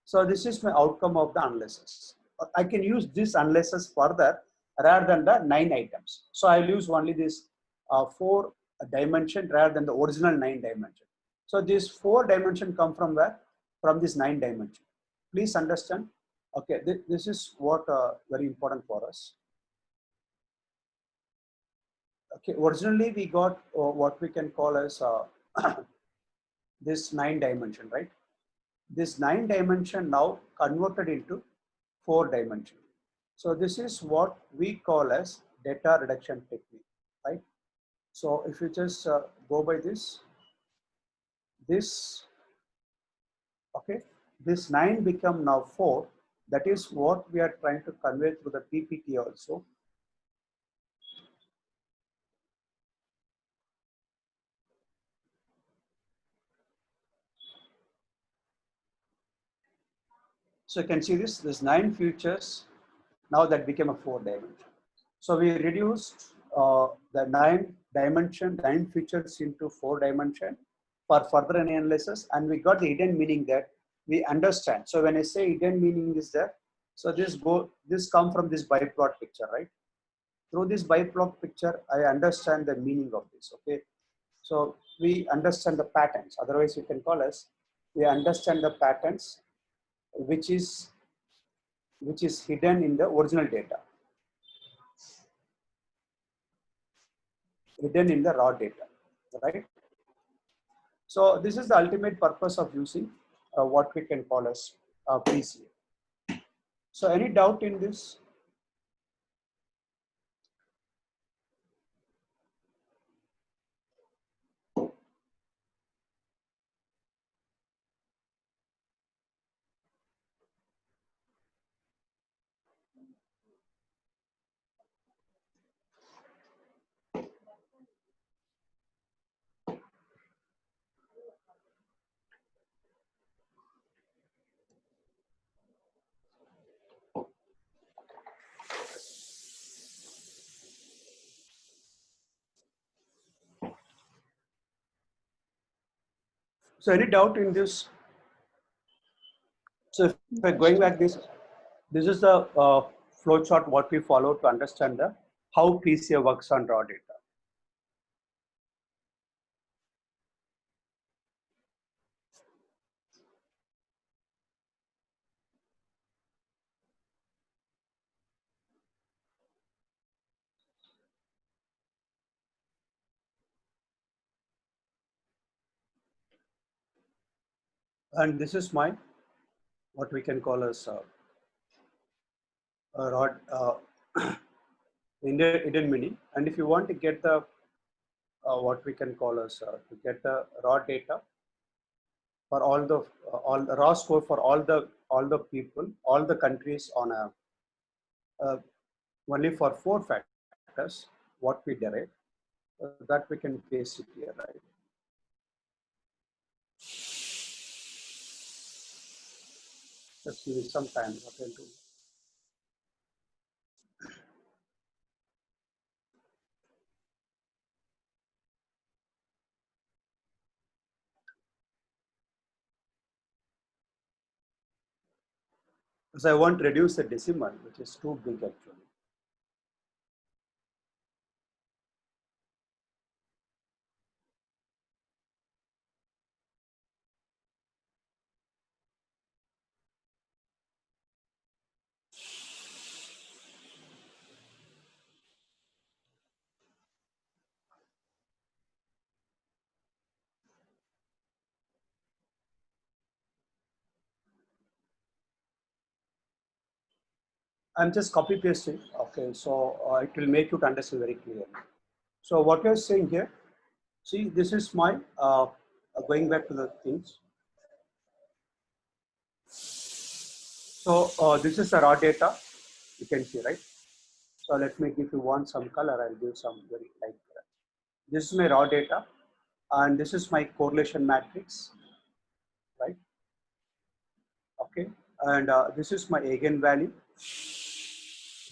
So this is my outcome of the analysis. I can use this analysis further rather than the 9 items. So I'll use only this 4 dimension rather than the original 9 dimension. So these 4 dimension come from where? From this 9 dimension. Please understand. Okay, this is what very important for us. Okay, originally we got what we can call as this 9 dimension, right? This 9 dimension now converted into 4 dimension. So this is what we call as data reduction technique, right? So if you just go by this, okay, this 9 become now 4. That is what we are trying to convey through the PPT also. So you can see this 9 features, now that became a 4 dimension. So we reduced the 9 features into 4 dimension for further analysis, and we got the hidden meaning that we understand. So when I say hidden meaning is there, so this come from this biplot picture, right? Through this biplot picture, I understand the meaning of this. Okay, so we understand the patterns. Otherwise, we can call as we understand the patterns, which is hidden in the original data, hidden in the raw data, right? So this is the ultimate purpose of using what we can call as PCA. So any doubt in this? So any doubt in this? So if we're going back this is the flow chart what we follow to understand the how PCA works on raw data. And this is my what we can call as raw hidden meaning. And if you want to get the what we can call as to get the raw data for all the raw score for all the people, all the countries on a only for 4 factors, what we derive, that we can paste it here, right? Just give me some time. What I'll do. So I want to reduce the decimal, which is too big actually. I'm just copy pasting. Okay, so it will make you to understand very clearly. So what you're saying here, see, this is my, going back to the things. So this is the raw data, you can see, right? So let me, if you want some color, I'll give some very light color. This is my raw data, and this is my correlation matrix, right? Okay, and this is my eigenvalue,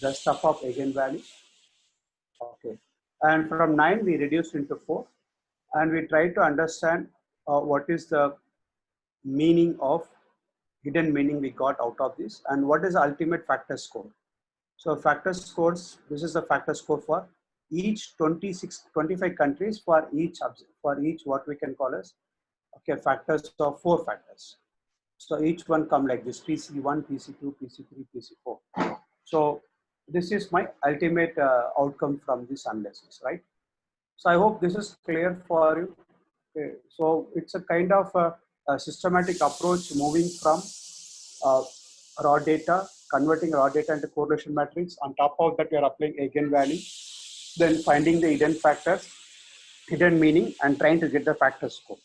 the stuff of eigenvalue. Okay, and from 9 we reduced into 4, and we try to understand what is the meaning of hidden meaning we got out of this, and what is the ultimate factor score. So factor scores, this is the factor score for each 25 countries, for each what we can call as, okay, factors of 4 factors. So each one come like this: PC1, PC2, PC3, PC4. So this is my ultimate outcome from this analysis, right? So I hope this is clear for you. Okay. So it's a kind of a systematic approach, moving from uh, raw data, converting raw data into correlation matrix. On top of that, we are applying eigenvalue, then finding the hidden factors, hidden meaning, and trying to get the factor score.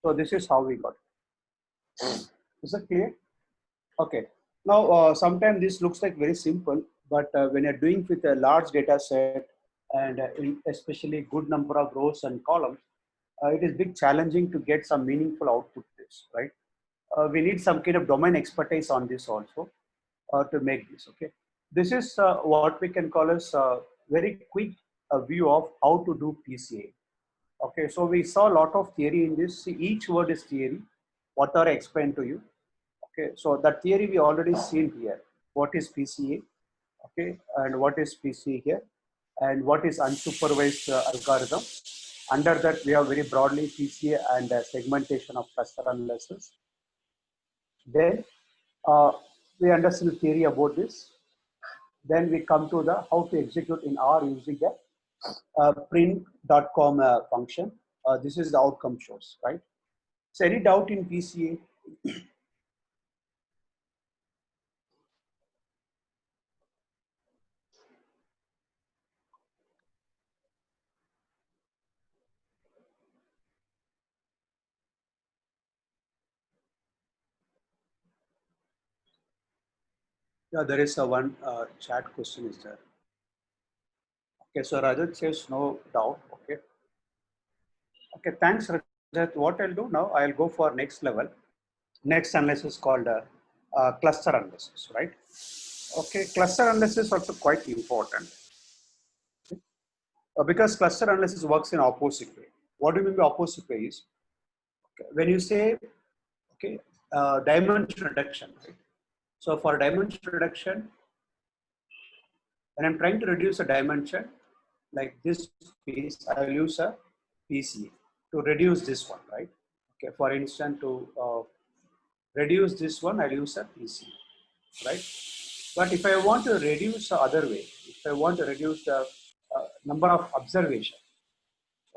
So this is how we got it. Is it clear? Okay. Now, sometimes this looks like very simple, but when you're doing with a large data set, and especially good number of rows and columns, it is big challenging to get some meaningful output this, right? We need some kind of domain expertise on this also to make this, okay? This is what we can call as a very quick view of how to do PCA. Okay, so we saw a lot of theory in this. See, each word is theory. What are I explained to you? Okay, so that theory we already seen here. What is PCA? Okay, and what is PCA here? And what is unsupervised algorithm? Under that, we have very broadly PCA and segmentation of cluster analysis. Then uh, we understand the theory about this. Then we come to the how to execute in R using the print.com function. This is the outcome shows, right? So any doubt in PCA? Yeah, there is a one chat question is there. Okay, so Rajat says no doubt. Okay. Okay, thanks, Rajat. What I'll do now, I'll go for next level. Next analysis called cluster analysis, right? Okay, cluster analysis is also quite important because cluster analysis works in opposite way. What do you mean by opposite way is, okay, when you say, okay, dimension reduction, right? So for dimension reduction, when I'm trying to reduce a dimension like this piece, I will use a PCA to reduce this one, right? Okay, for instance, to reduce this one, I'll use a PCA, right? But if I want to reduce the other way, if I want to reduce the number of observation,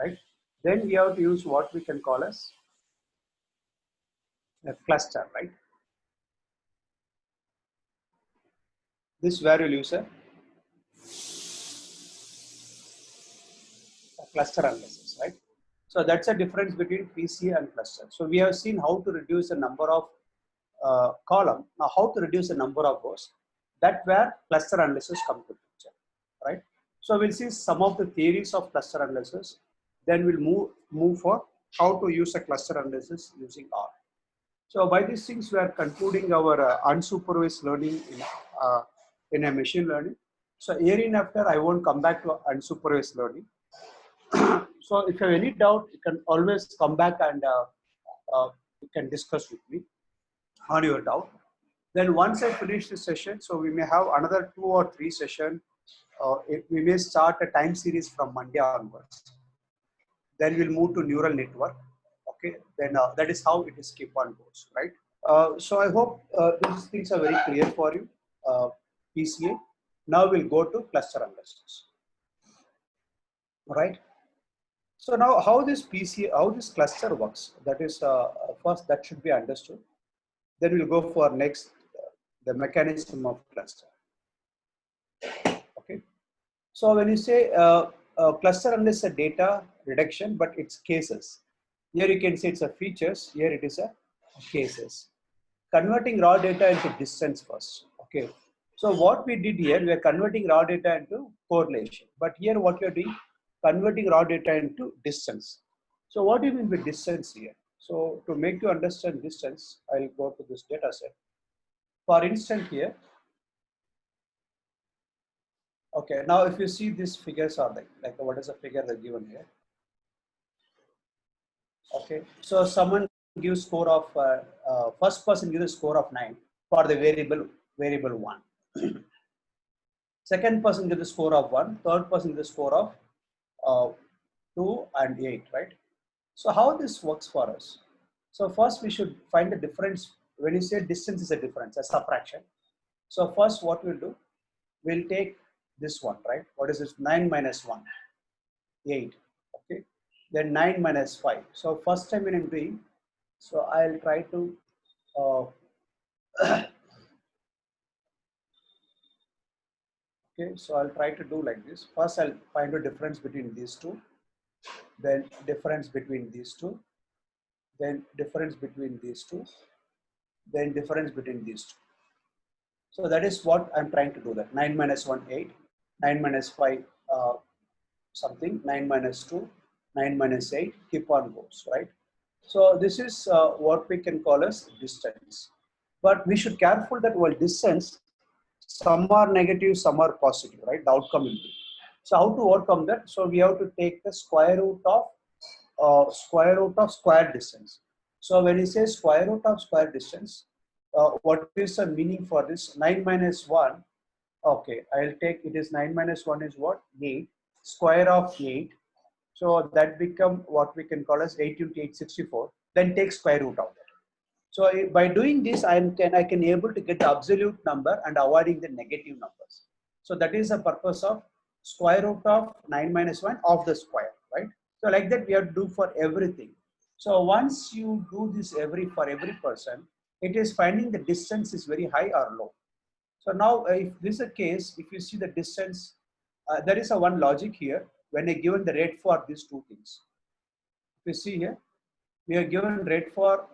right? Then we have to use what we can call as a cluster, right? This where you'll use a cluster analysis, right? So that's a difference between PCA and cluster. So we have seen how to reduce the number of column. Now how to reduce the number of rows. That where cluster analysis come to picture, right? So we'll see some of the theories of cluster analysis. Then we'll move for how to use a cluster analysis using R. So by these things, we are concluding our unsupervised learning in a machine learning. So hereinafter, I won't come back to unsupervised learning. So if you have any doubt, you can always come back and you can discuss with me on your doubt. Then once I finish this session, so we may have another 2 or 3 sessions. We may start a time series from Monday onwards. Then we'll move to neural network. Okay, then that is how it is keep on goes, right? So I hope these things are very clear for you. PCA. Now we'll go to cluster analysis. All right. So now how this PCA, how this cluster works, that is first that should be understood. Then we'll go for next, the mechanism of cluster. Okay. So when you say cluster analysis is a data reduction, but it's cases. Here you can say it's a features. Here it is a cases. Converting raw data into distance first. Okay. So what we did here, we are converting raw data into correlation. But here what we are doing, converting raw data into distance. So what do you mean by distance here? So to make you understand distance, I'll go to this data set. For instance here, okay, now if you see these figures are like what is the figure they're given here? Okay, so someone gives score of, first person gives a score of 9 for the variable 1. Second person gives a score of 1, third person gives a score of 2 and 8, right? So how this works for us? So first we should find the difference. When you say distance is a difference, a subtraction. So first what we'll do, we'll take this one, right? What is this? 9 minus 1, 8. Okay. Then 9 minus 5. So first time when I'm doing, so I'll try to okay, so I'll try to do like this. First I'll find a difference between these two, then difference between these two, then difference between these two, then difference between these two. So that is what I'm trying to do, that 9 minus 1, 8, 9 minus 5, something, 9 minus 2, 9 minus 8, keep on goes, right? So this is what we can call as distance. But we should careful that while distance, some are negative, some are positive, right? The outcome will be. So how to overcome that? So we have to take the square root of square distance. So when you say square root of square distance, what is the meaning for this? 9 minus 1. Okay, I'll take it is 9 minus 1 is what? 8. Square of 8. So that become what we can call as 8 into 8, 64. Then take square root of that. So by doing this, I can able to get the absolute number and avoiding the negative numbers. So that is the purpose of square root of 9 minus 1 of the square, right? So like that we have to do for everything. So once you do this for every person, it is finding the distance is very high or low. So now if this is a case, if you see the distance, there is a one logic here when I given the rate for these two things. If you see here, we are given rate for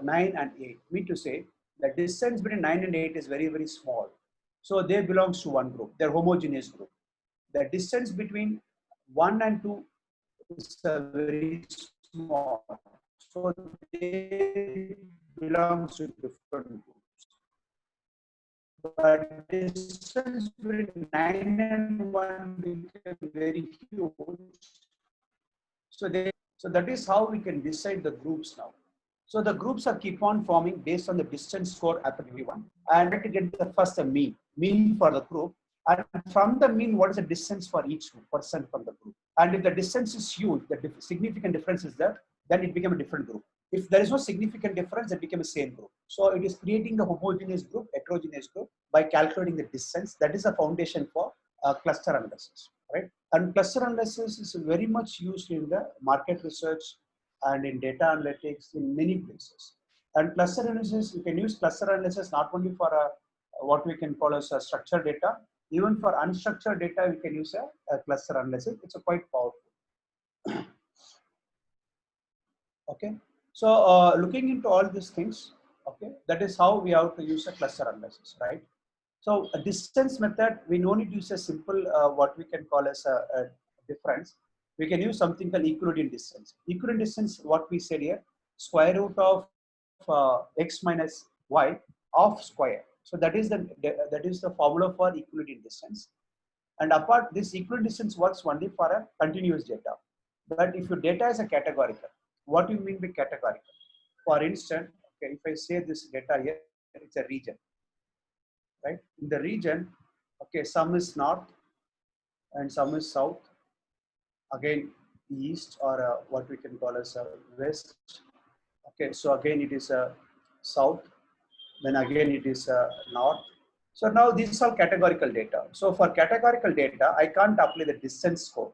9 and 8. Mean to say the distance between 9 and 8 is very, very small. So they belongs to one group. They're homogeneous group. The distance between 1 and 2 is very small. So they belong to different groups. But distance between 9 and 1 became very huge. So that is how we can decide the groups now. So the groups are keep on forming based on the distance score applicable one, and try to get the first mean for the group, and from the mean what is the distance for each person from the group. And if the distance is huge, the significant difference is there, then it became a different group. If there is no significant difference, it became a same group. So it is creating the homogeneous group, heterogeneous group by calculating the distance. That is a foundation for cluster analysis, right? And cluster analysis is very much used in the market research and in data analytics in many places. And cluster analysis, you can use cluster analysis not only for what we can call as a structured data, even for unstructured data, we can use a cluster analysis. It's a quite powerful. Okay, so looking into all these things, okay, that is how we have to use a cluster analysis, right? So a distance method, we no need to use a simple what we can call as a difference. We can use something called Euclidean distance. Euclidean distance, what we said here, square root of x minus y of square. So that is the formula for Euclidean distance. And apart this Euclidean distance works only for a continuous data. But if your data is a categorical, what do you mean by categorical? For instance, okay, if I say this data here, it's a region. right? In the region, okay, some is north and some is south, again east or what we can call as west. Okay, so again it is south, then again it is north. So now these are categorical data. So for categorical data, I can't apply the distance score.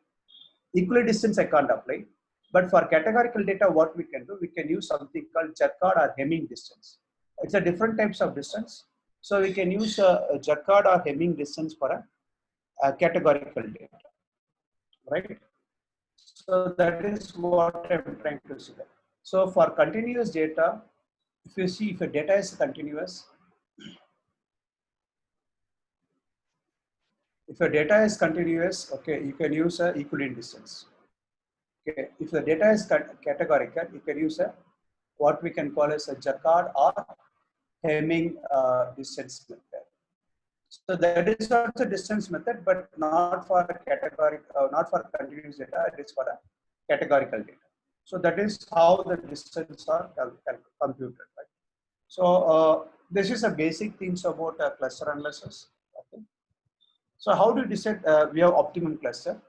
Equidistance I can't apply. But for categorical data, what we can do, we can use something called Jacquard or Hemming distance. It's a different types of distance. So we can use a Jacquard or Hemming distance for a categorical data, right? So that is what I'm trying to say. So for continuous data, if you see if a data is continuous, if your data is continuous, okay, you can use a Euclidean distance. Okay, if the data is categorical, you can use a what we can call as a Jacquard or Hemming distance method. So that is also distance method, but not for a category, not for continuous data. It is for a categorical data. So that is how the distance are computed, right? So this is a basic things about cluster analysis. Okay. So how do you decide we have optimum cluster?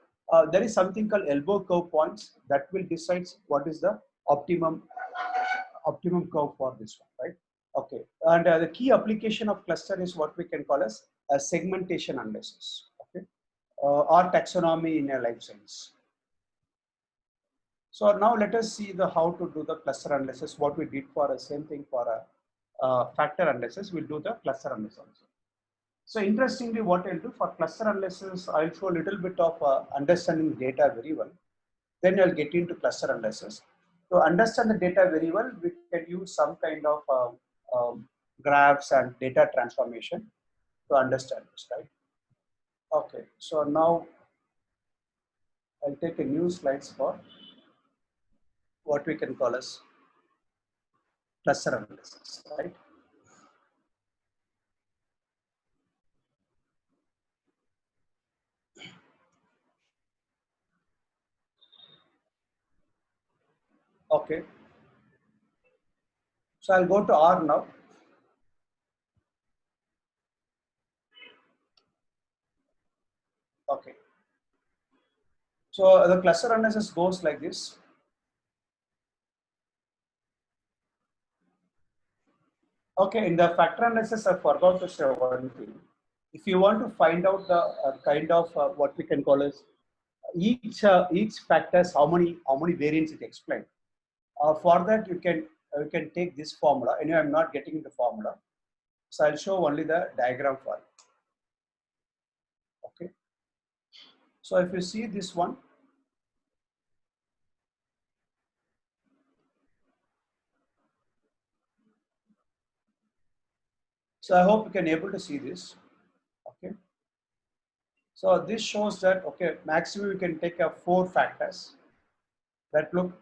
There is something called elbow curve points that will decide what is the optimum curve for this one, right? Okay, and the key application of cluster is what we can call as a segmentation analysis, okay, or taxonomy in a life science. So now let us see the how to do the cluster analysis. What we did for the same thing for a factor analysis, we'll do the cluster analysis. So interestingly, what I'll do for cluster analysis, I'll show a little bit of understanding data very well. Then I'll get into cluster analysis. To understand the data very well, we can use some kind of graphs and data transformation to understand this, right? Okay, so now I'll take a new slides for what we can call as cluster analysis, right? Okay, so I'll go to R now. Okay, so the cluster analysis goes like this. Okay, in the factor analysis, I forgot to say one thing. If you want to find out the kind of what we can call as each factors, how many variants it explains. For that, you can take this formula. Anyway, I'm not getting the formula, so I'll show only the diagram for it. Okay. So if you see this one, so I hope you can able to see this. Okay. So this shows that okay, maximum you can take 4 factors. That look,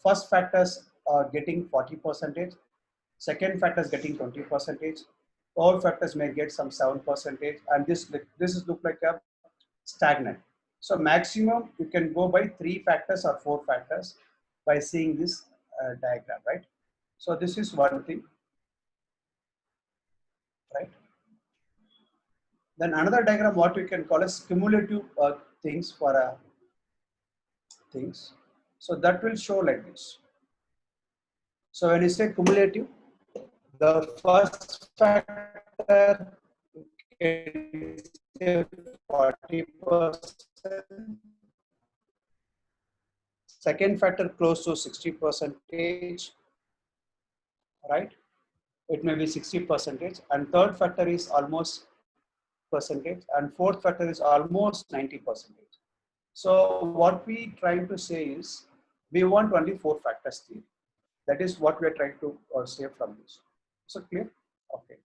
first factors are getting 40%. Second factor is getting 20%. All factors may get some 7%, and this is look like a stagnant. So maximum you can go by 3 factors or 4 factors by seeing this diagram, right? So this is one thing, right? Then another diagram, what we can call as cumulative things for things. So that will show like this. So when you say cumulative, the first factor can say 40%, second factor close to 60%, right? It may be 60%, and third factor is almost percentage, and fourth factor is almost 90%. So what we trying to say is we want only 4 factors here. That is what we are trying to say from this. So clear? Okay.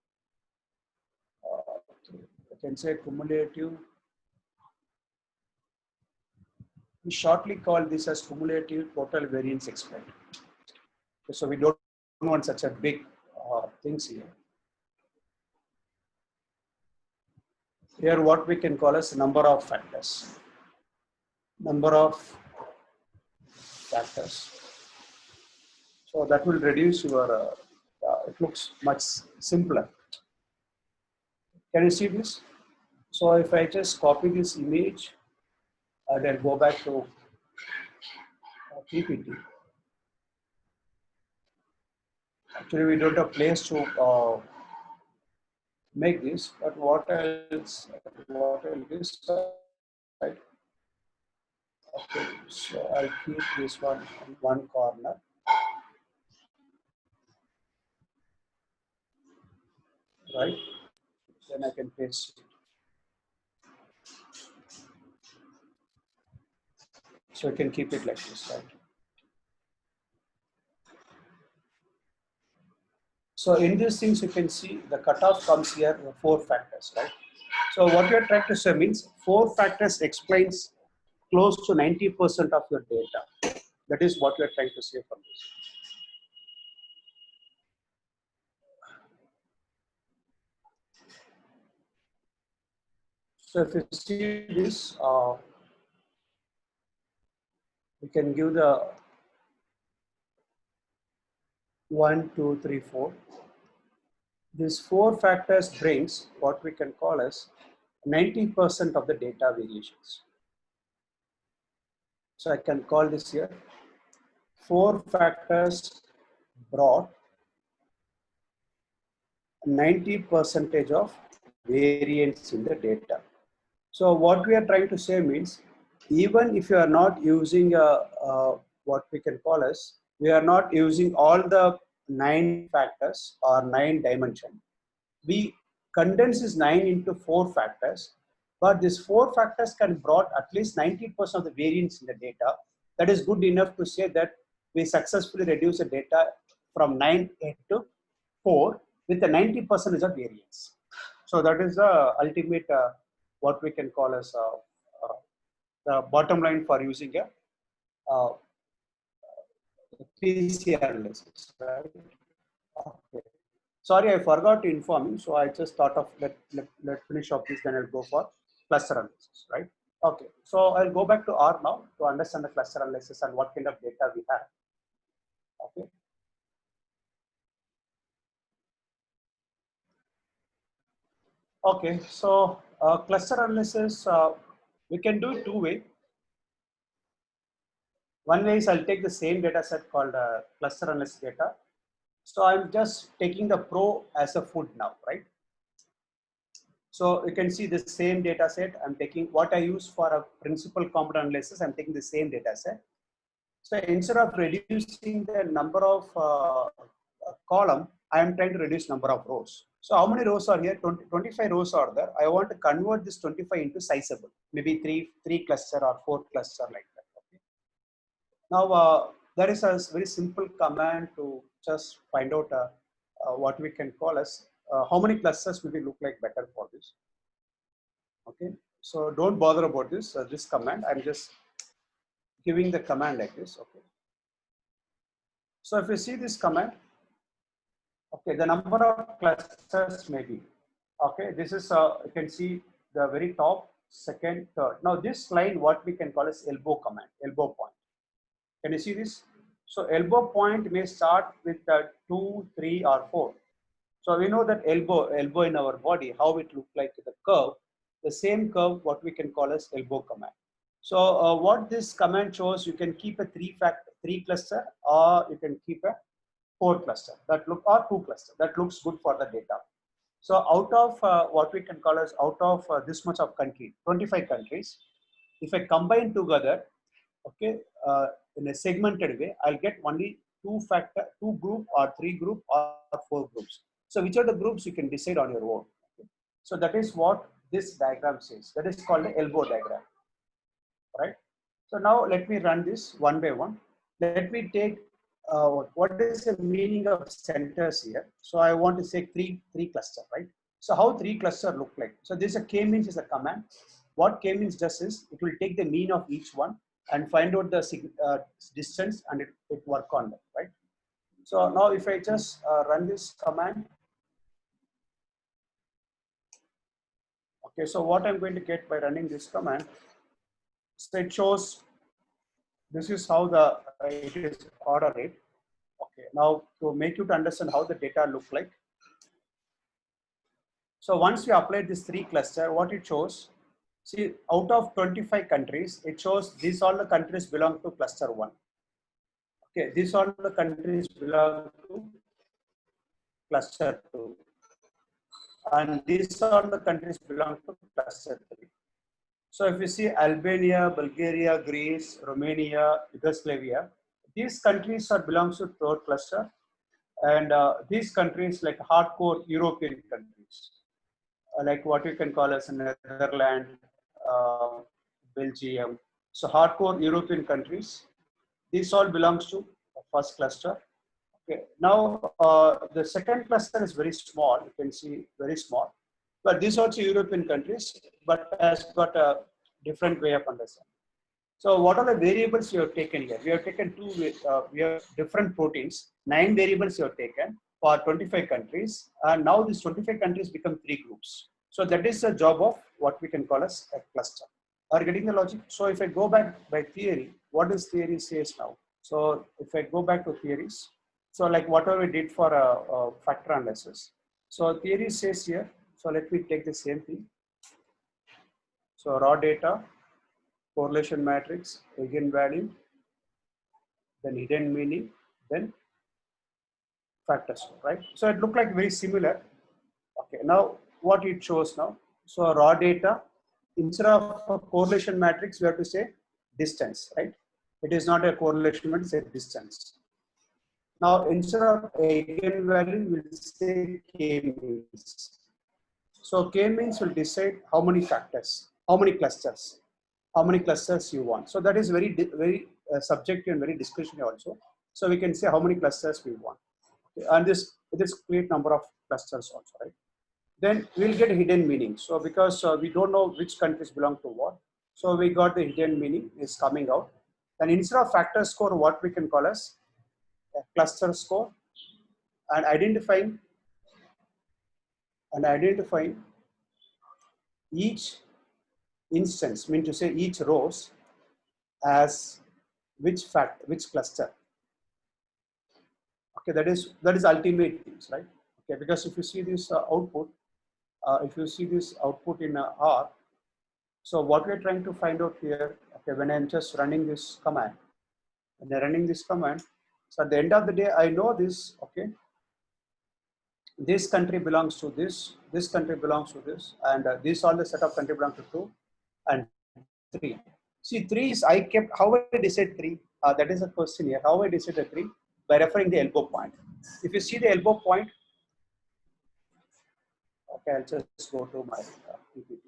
I can say cumulative. We shortly call this as cumulative total variance explained. Okay, so we don't want such a big things here. Here what we can call as number of factors. Number of factors. So that will reduce your, it looks much simpler. Can you see this? So if I just copy this image and then go back to PPT. Actually, we don't have place to make this, but what else? What else? Right? Okay, so I'll keep this one in one corner. Right? Then I can paste it. So I can keep it like this, right? So in these things, you can see the cutoff comes here, 4 factors, right? So what we are trying to say means 4 factors explains close to 90% of your data. That is what we are trying to say from this. So if you see this, we can give the 1, 2, 3, 4. These 4 factors brings what we can call as 90% of the data variations. So I can call this here 4 factors brought 90% of variance in the data. So what we are trying to say means, even if you are not using what we can call as, we are not using all the 9 factors or 9 dimensions. We condense this 9 into 4 factors, but these 4 factors can brought at least 90% of the variance in the data. That is good enough to say that we successfully reduce the data from 9 to 4 with a 90% of variance. So that is the ultimate what we can call as the bottom line for using a PCR analysis, right? Okay. Sorry, I forgot to inform you. So I just thought of let finish off this, then I'll go for cluster analysis, right? Okay. So I'll go back to R now to understand the cluster analysis and what kind of data we have. Okay. Okay. So cluster analysis, we can do it 2 ways. One way is I'll take the same data set called cluster analysis data. So I'm just taking the pro as a food now, right? So you can see the same data set. I'm taking what I use for a principal component analysis. I'm taking the same data set. So instead of reducing the number of column, I am trying to reduce number of rows. So how many rows are here? 25 rows are there. I want to convert this 25 into sizable, maybe three cluster or 4 cluster like that. Okay. Now there is a very simple command to just find out what we can call as how many clusters will look like better for this. Okay, so don't bother about this command. I'm just giving the command like this. Okay, so if you see this command, okay, the number of clusters may be, okay, this is you can see the very top, second, third. Now this line what we can call as elbow command, elbow point. Can you see this? So elbow point may start with 2, 3 or 4. So we know that elbow in our body, how it looks like the curve, the same curve what we can call as elbow command. So what this command shows, you can keep a 3 cluster, or you can keep a 4 cluster that look, or 2 cluster that looks good for the data. So out of what we can call as out of this much of country, 25 countries, if I combine together, okay, in a segmented way, I'll get only 2 group or 3 group or 4 groups. So which are the groups you can decide on your own. Okay? So that is what this diagram says. That is called the elbow diagram, right? So now let me run this one by one. Let me take what is the meaning of centers here. So I want to say three cluster, right? So how 3 cluster look like? So this a k-means is a command. What k-means does is it will take the mean of each one and find out the distance, and it work on that, right? So now if I just run this command, okay, so what I'm going to get by running this command, so it shows this is how the it is order rate. Okay, now to make you to understand how the data look like, So once we apply this 3 cluster, what it shows, see, out of 25 countries, it shows these all the countries belong to cluster 1. Okay, these all the countries belong to cluster 2. And these are the countries belong to cluster 3. So if you see Albania, Bulgaria, Greece, Romania, Yugoslavia, these countries are belongs to third cluster, and these countries like hardcore European countries, like what you can call as Netherlands, Belgium. So hardcore European countries, these all belongs to the first cluster. Okay. Now the second cluster is very small. You can see very small, but these also European countries, but has got a different way of understanding. So what are the variables you have taken here? We have taken we have different proteins, 9 variables you have taken for 25 countries. And now these 25 countries become 3 groups. So that is the job of what we can call as a cluster. Are you getting the logic? So if I go back by theory, what does theory says now? So if I go back to theories, so like whatever we did for a factor analysis. So theory says here, so let me take the same thing. So raw data, correlation matrix, eigenvalue, then hidden meaning, then factor score, right? So it looked like very similar. Okay, now what it shows now. So raw data, instead of a correlation matrix, we have to say distance, right? It is not a correlation matrix, it's a distance. Now instead of eigenvalue, we'll say k-means. So k-means will decide how many factors, how many clusters you want. So that is very subjective and very discretionary also. So we can say how many clusters we want. Okay. And this create number of clusters also, right? Then we'll get hidden meaning. So because we don't know which countries belong to what, so we got the hidden meaning is coming out. And instead of factor score, what we can call as a cluster score, and identifying each instance, mean to say each rows as which cluster. Okay, that is ultimate things, right? Okay, because if you see this output, in R, so what we're trying to find out here, okay, when I'm just running this command, so at the end of the day, I know this, okay, this country belongs to this country belongs to this, and this all the set of country belongs to 2 and 3. See, 3 is I kept, how I decide 3? That is a question here. How I decide the 3? By referring the elbow point. If you see the elbow point, okay, I'll just go to my PPT.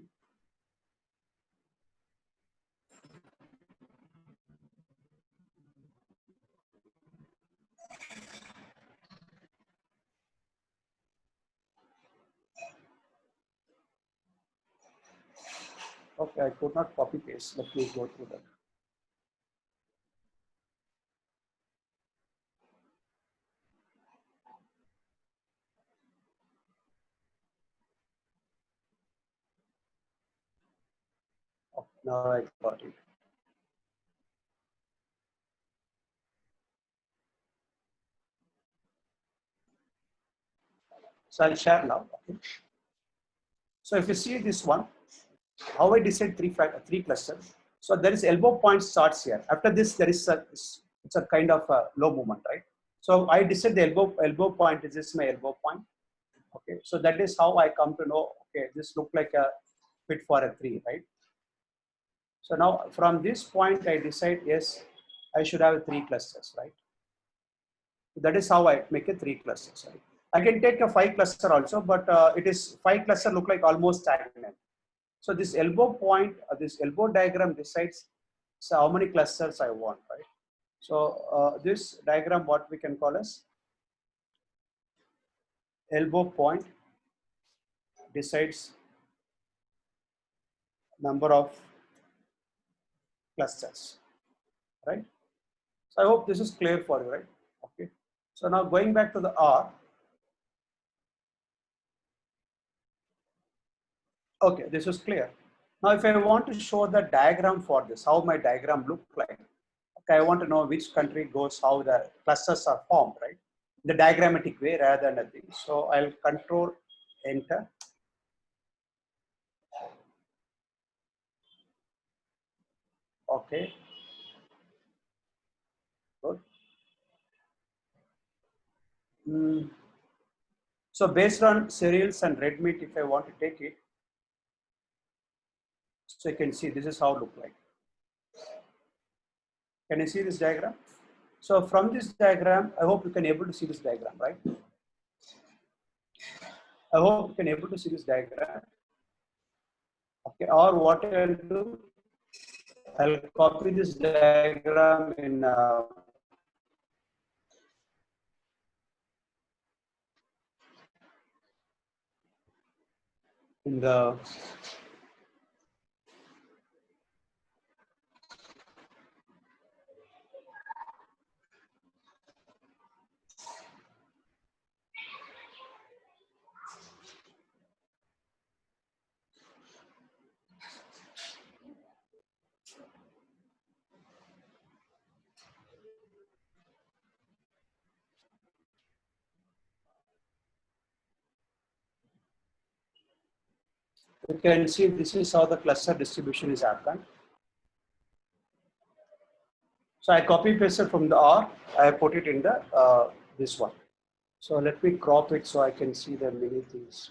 Okay, I could not copy paste. Let me go through that. Okay, now I got it. So I'll share now. Okay. So if you see this one, how I decide three clusters. So there is elbow point starts here. After this, there is it's a kind of a low movement, right? So I decide the elbow point is this my elbow point. Okay, so that is how I come to know. Okay, this look like a fit for a 3, right? So now from this point, I decide yes, I should have 3 clusters, right? So that is how I make a 3 clusters, right? I can take a 5 cluster also, but it is 5 cluster look like almost stagnant. So this elbow point, this elbow diagram decides so how many clusters I want, right? So this diagram, what we can call as elbow point decides number of clusters, right? So I hope this is clear for you, right? Okay. So now going back to the R. Okay, this is clear. Now if I want to show the diagram for this, how my diagram look like, okay, I want to know which country goes, how the clusters are formed, right? The diagrammatic way rather than a thing. So I'll control enter. Okay, good. Mm. So based on cereals and red meat, if I want to take it, so you can see this is how it look like. Can you see this diagram? So from this diagram, I hope you can able to see this diagram, right? I hope you can able to see this diagram. Okay, or what I'll do, I'll copy this diagram in the you can see this is how the cluster distribution is happened. So I copy pasted from the R, I put it in the this one. So let me crop it so I can see the many things.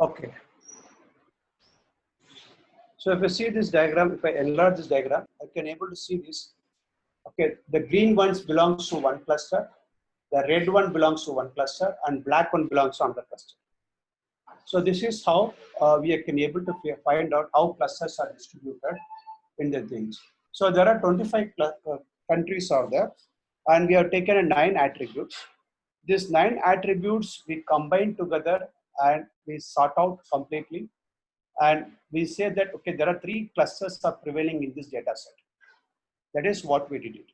Okay. So if I see this diagram, if I enlarge this diagram, I can able to see this. Okay, the green ones belongs to one cluster, the red one belongs to one cluster, and black one belongs to another cluster. So this is how we can able to find out how clusters are distributed in the things. So there are 25 countries are there, and we have taken 9 attributes. These 9 attributes we combine together and we sort out completely, and we say that okay, there are 3 clusters are prevailing in this data set. That is what we did it.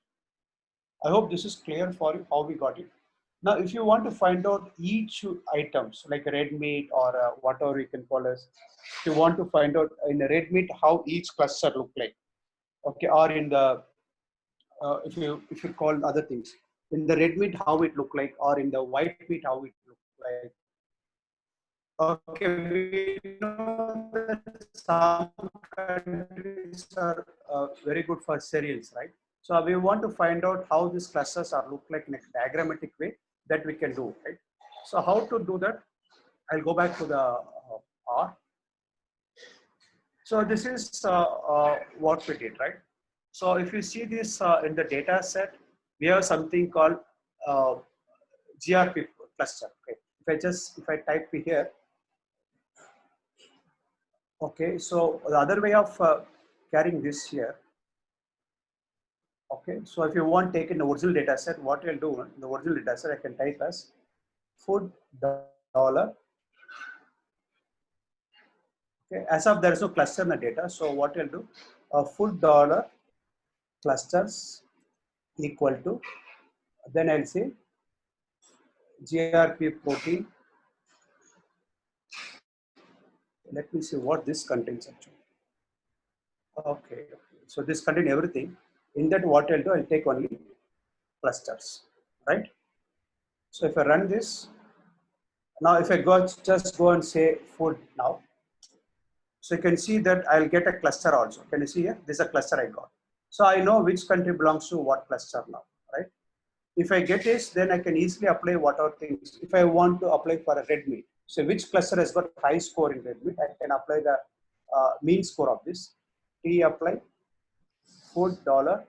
I hope this is clear for you how we got it. Now, if you want to find out each items like red meat or whatever you can call as, if you want to find out in the red meat how each cluster look like, okay, or in the if you call other things in the red meat how it look like, or in the white meat how it look like. Okay, we know that some countries are very good for cereals, right? So we want to find out how these clusters are look like in a diagrammatic way that we can do, right? So how to do that? I'll go back to the R. So this is what we did, right? So if you see this in the data set, we have something called uh, GRP cluster. Okay, if I type here. Okay, so the other way of carrying this here. Okay, so if you want to take in the original data set, what I'll do in the original data set, I can type as food dollar. Okay, as of there is no cluster in the data, so what I'll do, food dollar clusters equal to, then I'll say GRP protein. Let me see what this contains actually. Okay, so this contains everything. In that, what I'll do, I'll take only clusters, right? So if I run this, now if I just go and say food now, so you can see that I'll get a cluster also. Can you see here? This is a cluster I got. So I know which country belongs to what cluster now, right? If I get this, then I can easily apply whatever things. If I want to apply for a red meat, so which cluster has got high score in red meat, I can apply the mean score of this. T apply food dollar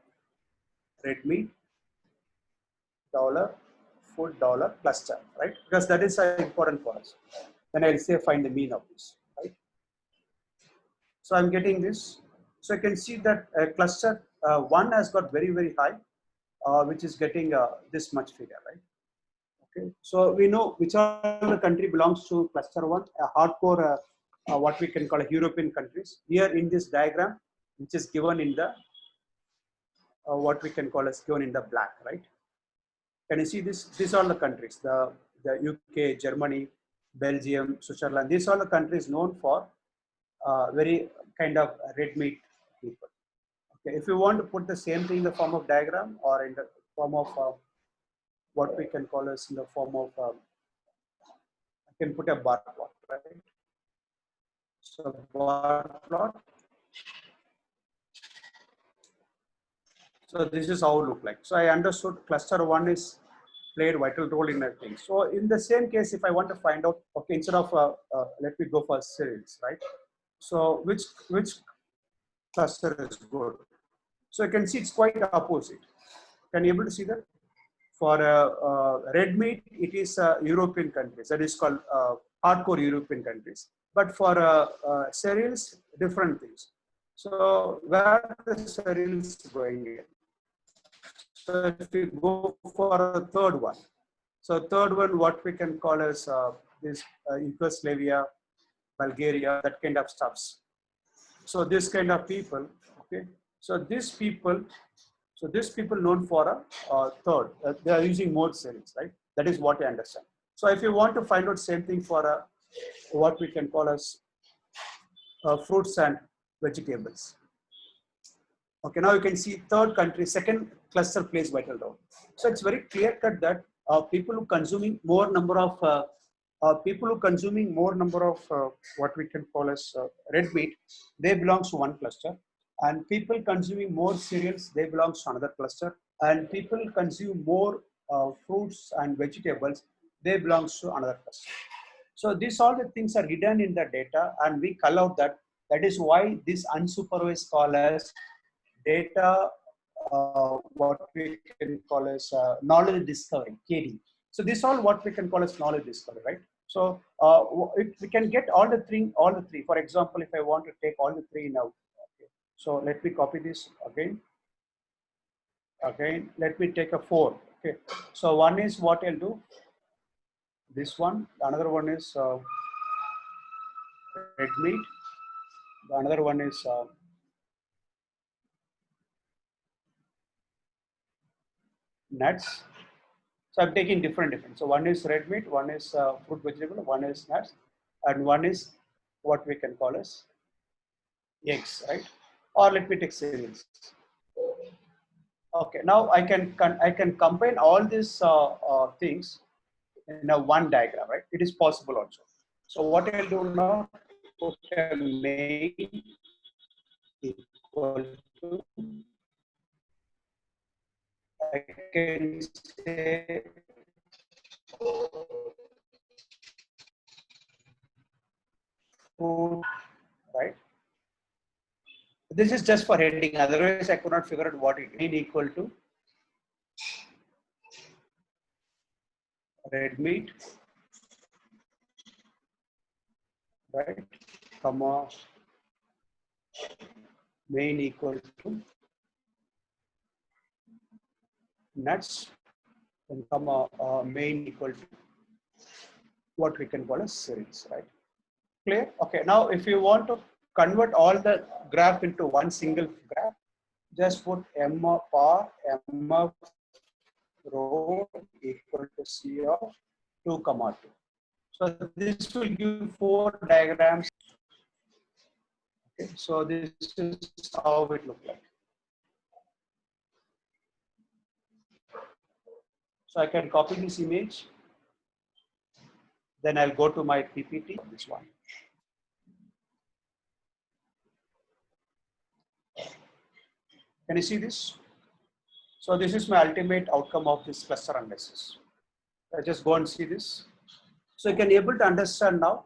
red meat dollar food dollar cluster, right? Because that is important for us. Then I'll say find the mean of this, right? So I'm getting this. So I can see that cluster 1 has got very, very high, which is getting this much figure, right? Okay. So we know which other country belongs to cluster 1, a hardcore, what we can call a European countries. Here in this diagram, which is given in the, what we can call as given in the black, right? Can you see this? These are the countries, the UK, Germany, Belgium, Switzerland. These are the countries known for very kind of red meat people. Okay, if you want to put the same thing in the form of diagram or in the form of what we can call as in the form of can put a bar plot, right? So bar plot. So this is how it look like. So I understood cluster one is played vital role in that thing. So in the same case, if I want to find out, okay, instead of let me go for cereals, right? So which cluster is good? So you can see it's quite opposite. Can you able to see that? For red meat, it is European countries. That is called hardcore European countries. But for cereals, different things. So where the cereals going in? So if we go for a third one, so third one, what we can call as this Yugoslavia, Bulgaria, that kind of stuffs. So this kind of people, okay. So these people known for a third, they are using more cereals, right? That is what I understand. So if you want to find out same thing for what we can call as fruits and vegetables. Okay, now you can see third country, second cluster plays vital role. So it's very clear cut that people who consuming more number of what we can call as red meat, they belongs to one cluster, and people consuming more cereals, they belongs to another cluster, and people consume more fruits and vegetables, they belongs to another cluster. So these all the things are hidden in the data, and we call out that. That is why this unsupervised call as data, what we can call as knowledge discovery, KD. So this all what we can call as knowledge discovery, right? So we can get all the three. For example, if I want to take all the three now, okay. So let me copy this again. Again, let me take a 4. Okay. So one is what I'll do. This one. Another one is red meat. Another one is nuts. So I'm taking different. So one is red meat, one is fruit vegetable, one is nuts, and one is what we can call as eggs, right? Or let me take cereals. Okay, now I can combine all these things in a one diagram, right? It is possible also. So what I'll do now, put a main equal to, I can say food, right? This is just for heading. Otherwise, I could not figure out what it is. Equal to red meat, right? Comma main equal to nuts, and comma main equal to what we can call as cereals, right? Clear? Okay. Now, if you want to convert all the graph into one single graph, just put M of R, M of rho equal to C of 2, 2. So this will give 4 diagrams. Okay. So this is how it look like. So I can copy this image. Then I'll go to my PPT, this one. Can you see this? So this is my ultimate outcome of this cluster analysis. I just go and see this. So you can be able to understand now.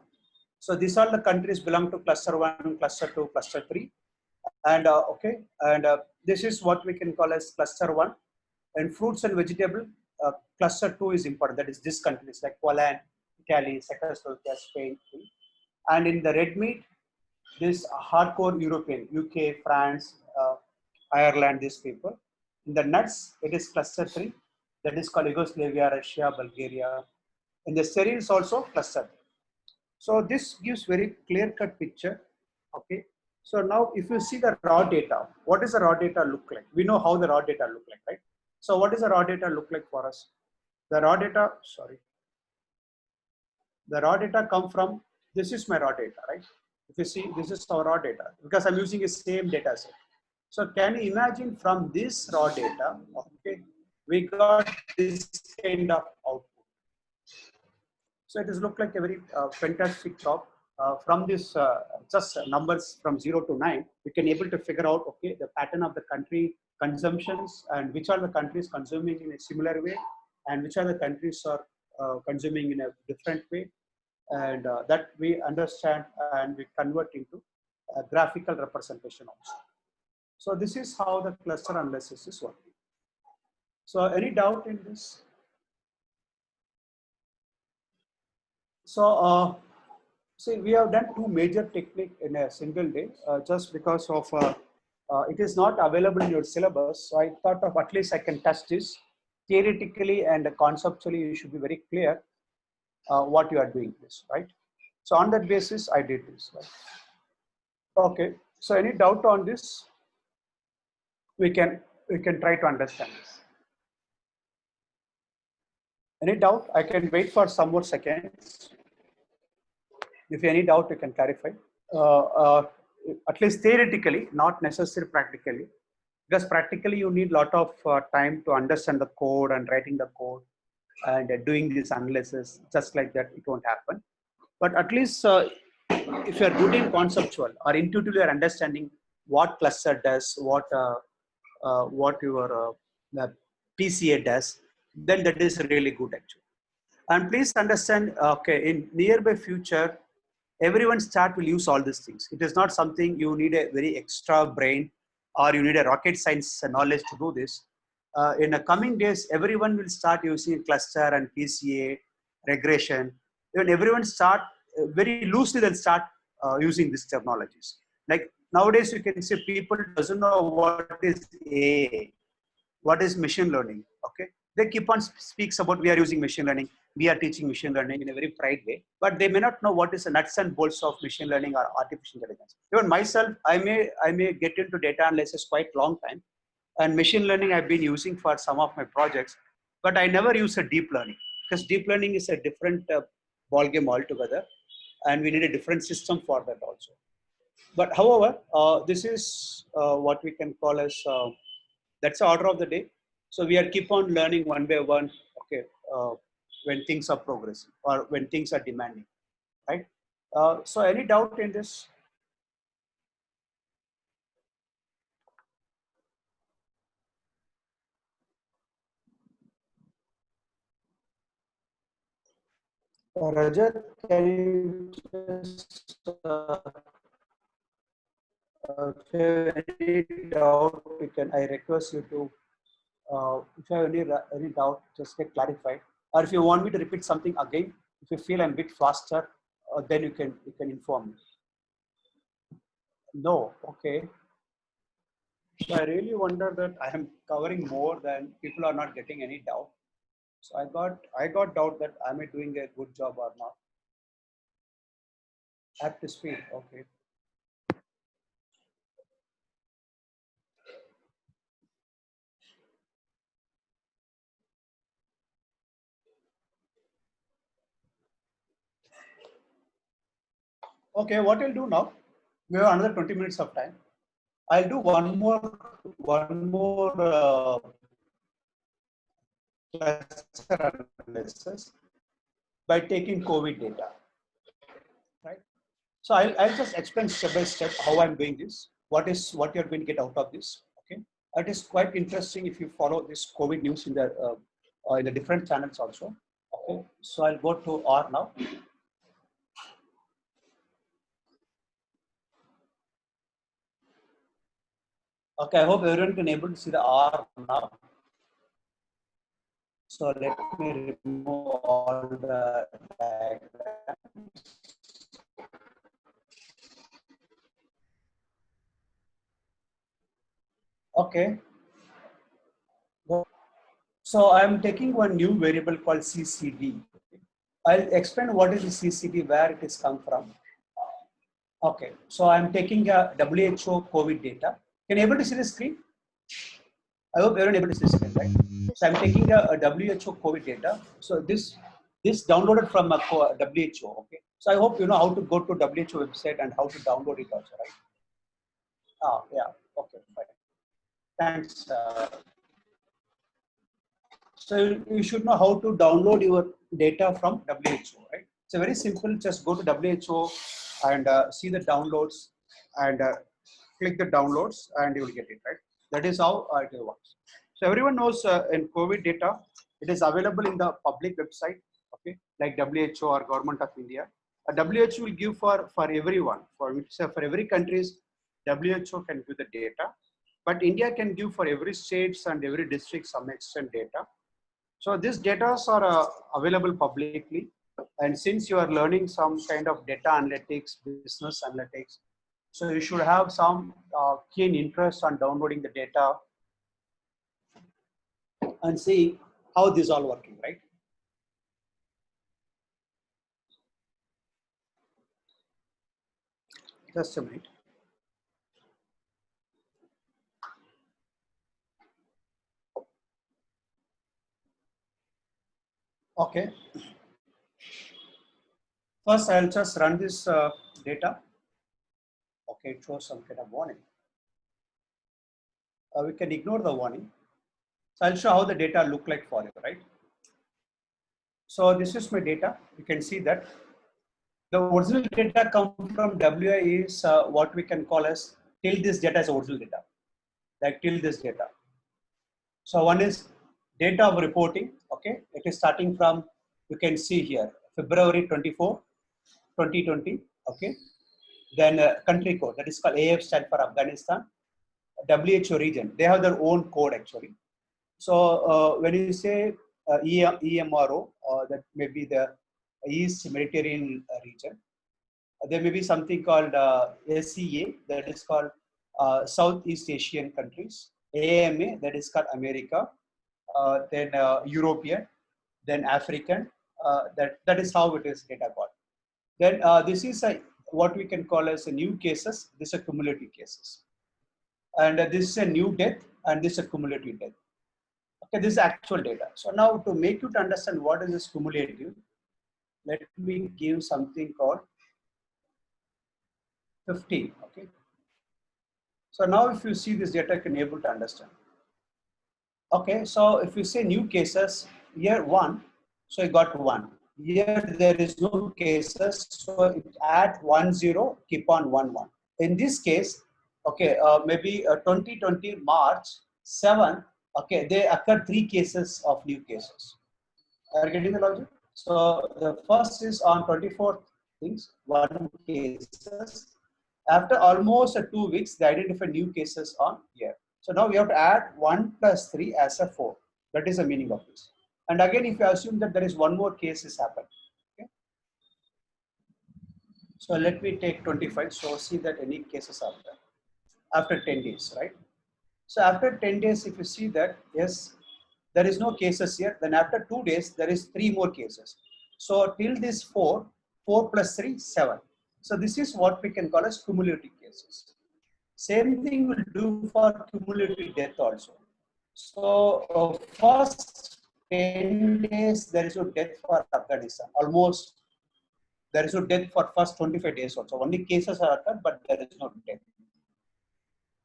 So these are the countries belong to cluster 1, cluster 2, cluster 3. And okay, and this is what we can call as cluster 1. And fruits and vegetable, cluster 2 is important. That is this countries like Poland, Italy, Czechoslovakia, Spain. And in the red meat, this hardcore European, UK, France, Ireland, these people. In the nuts, it is cluster 3. That is called Yugoslavia, Russia, Bulgaria. In the cereals also cluster 3. So this gives very clear-cut picture. Okay. So now if you see the raw data, what does the raw data look like? We know how the raw data look like, right? So what does the raw data look like for us? The raw data, the raw data come from, this is my raw data, right? If you see, this is our raw data because I'm using the same data set. So can you imagine from this raw data, okay, we got this kind of output. So it is look like a very fantastic job. From this just numbers from 0 to 9, we can able to figure out, okay, the pattern of the country consumptions and which are the countries consuming in a similar way and which are the countries are consuming in a different way. And that we understand and we convert into a graphical representation also. So this is how the cluster analysis is working. So any doubt in this? So see, we have done two major techniques in a single day, just because of it is not available in your syllabus. So I thought of at least I can test this theoretically and conceptually. You should be very clear what you are doing this, right? So on that basis, I did this. Right? Okay. So any doubt on this? We can try to understand this. Any doubt? I can wait for some more seconds. If any doubt, you can clarify. At least theoretically, not necessarily practically, because practically you need a lot of time to understand the code and writing the code and doing this analysis. Just like that, it won't happen. But at least if you are good in conceptual or intuitively are understanding what cluster does, what your PCA does, then that is really good actually. And please understand, okay, in nearby future, everyone start will use all these things. It is not something you need a very extra brain or you need a rocket science knowledge to do this. In the coming days, everyone will start using cluster and PCA, regression. Even everyone start very loosely, they'll start using these technologies. Like nowadays, you can see people doesn't know what is AI, what is machine learning. Okay, they keep on speaks about we are using machine learning, we are teaching machine learning in a very pride way, but they may not know what is the nuts and bolts of machine learning or artificial intelligence. Even myself, I may get into data analysis quite long time, and machine learning I've been using for some of my projects, but I never use a deep learning because deep learning is a different ball game altogether, and we need a different system for that also. But however, this is what we can call as that's the order of the day. So we are keep on learning one by one. Okay, when things are progressing or when things are demanding, right? So any doubt in this? Rajat, can you just if you have any doubt, you can. I request you to. If you have any doubt, just get clarified. Or if you want me to repeat something again, if you feel I'm a bit faster, then you can inform me. No, okay. So I really wonder that I am covering more than people are not getting any doubt. So I got doubt that am I doing a good job or not. At the speed, okay. Okay, what I'll do now, we have another 20 minutes of time. I'll do one more cluster analysis by taking COVID data, right? So I'll just explain step by step how I'm doing this. What you're going to get out of this. Okay, it is quite interesting if you follow this COVID news in the different channels also. Okay, so I'll go to R now. Okay, I hope everyone can able to see the R now. So let me remove all the diagrams. Okay. So I'm taking one new variable called CCD. I'll explain what is the CCD, where it is come from. Okay, so I'm taking a WHO COVID data. Can you able to see the screen? I hope everyone able to see the screen, right? So I'm taking a WHO COVID data. So this downloaded from a WHO. Okay. So I hope you know how to go to WHO website and how to download it also, right? Ah, yeah. Okay, fine. Thanks. So you should know how to download your data from WHO, right? So very simple, just go to WHO and see the downloads and click the downloads and you will get it, right? That is how it works. So everyone knows in COVID data, it is available in the public website, okay, like WHO or Government of India. WHO will give for everyone, for every countries, WHO can give the data, but India can give for every states and every district some extent data. So these data are available publicly. And since you are learning some kind of data analytics, business analytics, so you should have some keen interest on downloading the data and see how this is all working, right? Just a minute. Okay. First, I'll just run this data. Okay, it shows some kind of warning. We can ignore the warning. So I'll show how the data look like for you, right? So this is my data. You can see that the original data come from WI is what we can call as till this data is original data, like till this data. So one is data of reporting. Okay, it is starting from, you can see here, February 24, 2020. Okay, then country code, that is called AF, stand for Afghanistan. WHO region, they have their own code actually. So when you say EMRO, that may be the East Mediterranean region. There may be something called SEA, that is called Southeast Asian countries. AMA, that is called America. Then European, then African. That is how it is data got. Then this is what we can call as a new cases. This is a cumulative cases. And this is a new death, and this is a cumulative death. Okay, this is actual data. So now to make you to understand what is this cumulative, let me give something called 15. Okay. So now if you see this data, you can able to understand. Okay, so if you say new cases, here 1, so you got 1. Here there is no cases, so it add 1 0, keep on 1 1. In this case, okay, maybe 2020 March 7, okay, they occurred 3 cases of new cases. Are you getting the logic? So the first is on 24th things, 1 cases. After almost 2 weeks, they identify new cases on here. So now we have to add 1 plus 3 as a 4. That is the meaning of this. And again, if you assume that there is one more case has happened. Okay. So let me take 25. So see that any cases are there after 10 days, right? So after 10 days, if you see that, yes, there is no cases here. Then after 2 days, there is 3 more cases. So till this 4 plus 3, 7. So this is what we can call as cumulative cases. Same thing will do for cumulative death also. So first 10 days, there is no death for Afghanistan. Almost there is no death for first 25 days also. Only cases are occurred, but there is no death.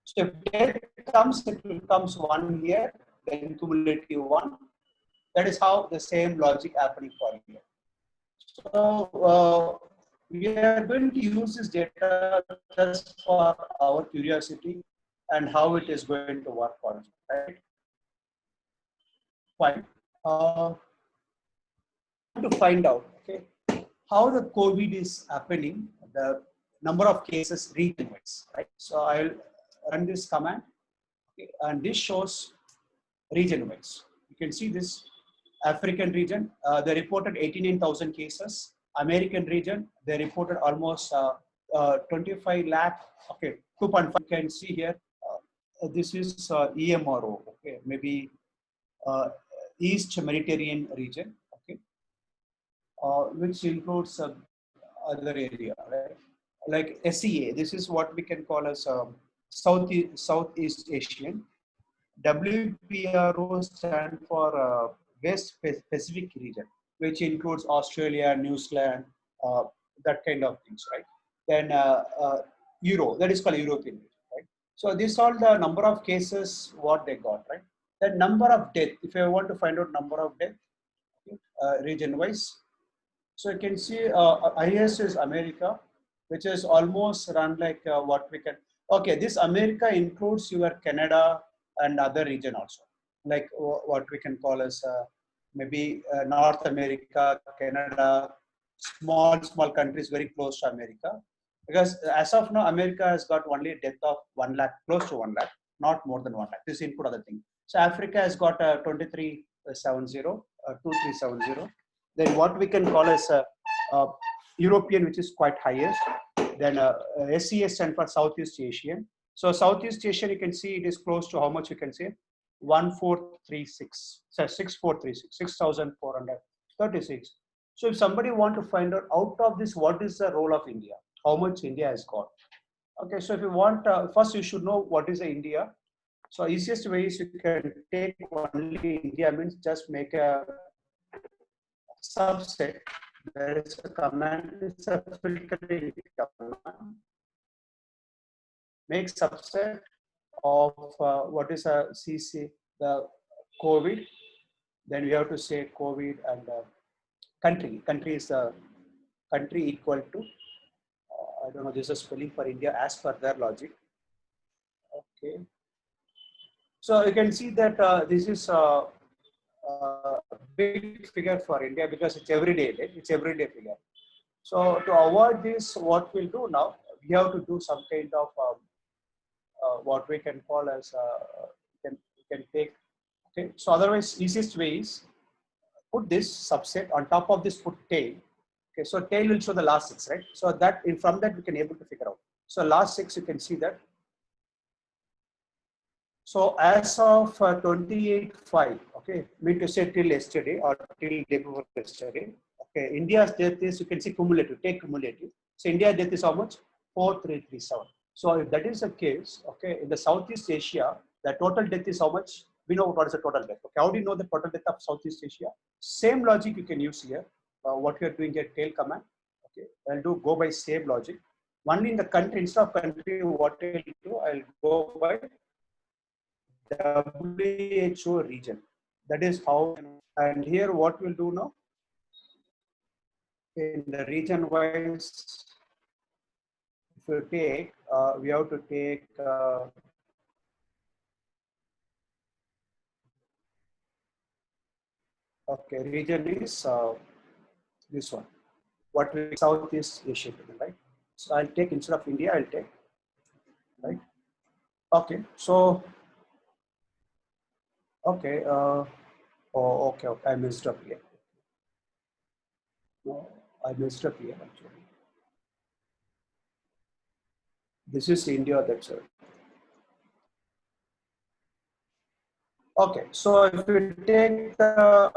So if death comes, it will comes 1 here, then cumulative 1. That is how the same logic happening for here. So we are going to use this data just for our curiosity and how it is going to work also, right? Fine. To find out, okay, how the COVID is happening, the number of cases region-wise, right? So I'll run this command, okay, and this shows region-wise. You can see this African region, they reported 89,000 cases. American region, they reported almost 25 lakh, okay, 2.5. You can see here, this is EMRO, okay, maybe East Mediterranean region, okay, which includes other area, right? Like SEA, this is what we can call as Southeast Asian. WPRO stand for West Pacific region, which includes Australia, New Zealand, that kind of things, right? Then Euro, that is called European region, right? So this all the number of cases what they got, right? The number of death, if I want to find out number of death, okay, region wise, So you can see highest is America, which is almost run like what we can. Okay, this America includes your Canada and other region also, like what we can call as maybe North America, Canada, small countries very close to America. Because as of now, America has got only a death of 1 lakh, close to 1 lakh, not more than 1 lakh. This input other thing. So Africa has got 2370, 2370. Then what we can call as uh, European, which is quite highest. Then SES stand for Southeast Asian. So Southeast Asian, you can see it is close to how much you can say 1436, so 6436, 6436. So if somebody want to find out of this, what is the role of India? How much India has got? Okay, so if you want, first you should know what is the India. So easiest way is you can take only India, means just make a subset. There is a command, it's a filtering command. Make subset of what is a CC, the COVID. Then we have to say COVID and country. Country is a country equal to, I don't know, this is spelling for India as per their logic. Okay. So you can see that this is a big figure for India because it's everyday, right? It's everyday figure. So to avoid this, what we'll do now, we have to do some kind of what we can call as we can take. Okay. So otherwise, easiest way is put this subset on top of this, put tail. Okay. So tail will show the last 6, right? So that from that we can able to figure out. So last 6, you can see that. So as of 28/5, okay, mean to say till yesterday or till day before yesterday, okay, India's death is, you can see cumulative, take cumulative. So India death is how much? 4337. So if that is the case, okay, in the Southeast Asia, the total death is how much? We know what is the total death. Okay, how do you know the total death of Southeast Asia? Same logic you can use here. What you are doing here, tail command. Okay, I'll do go by same logic. Only in the country, instead of country, what I'll do, I'll go by WHO region. That is how, and here what we'll do now, in the region wise, if you take, we have to take, okay, region is this one, what we Southeast Asia, right? So I'll take, instead of India, I'll take, right? Okay, so, okay, oh, okay, I messed up here. No, I messed up here actually. This is India, that's it. Okay, so if we take the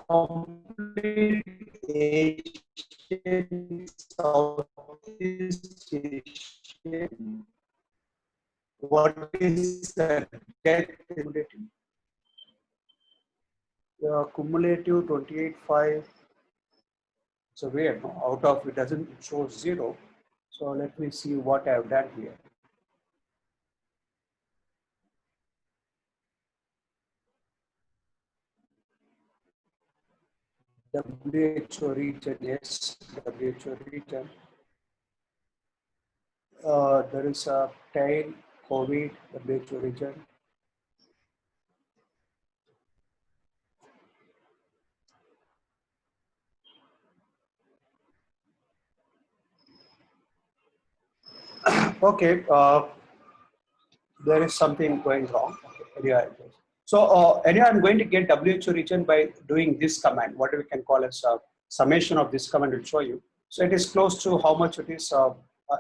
complete Asian, Southeast Asian, what is the death cumulative? Cumulative 28/5. So weird, no? Out of it doesn't show 0. So let me see what I have done here. WHO region, yes, WHO region. There is a tail, COVID, WHO region. Okay, there is something going wrong. Okay, anyway, anyway, I'm going to get WHO region by doing this command, what we can call as summation of this command will show you. So it is close to how much it is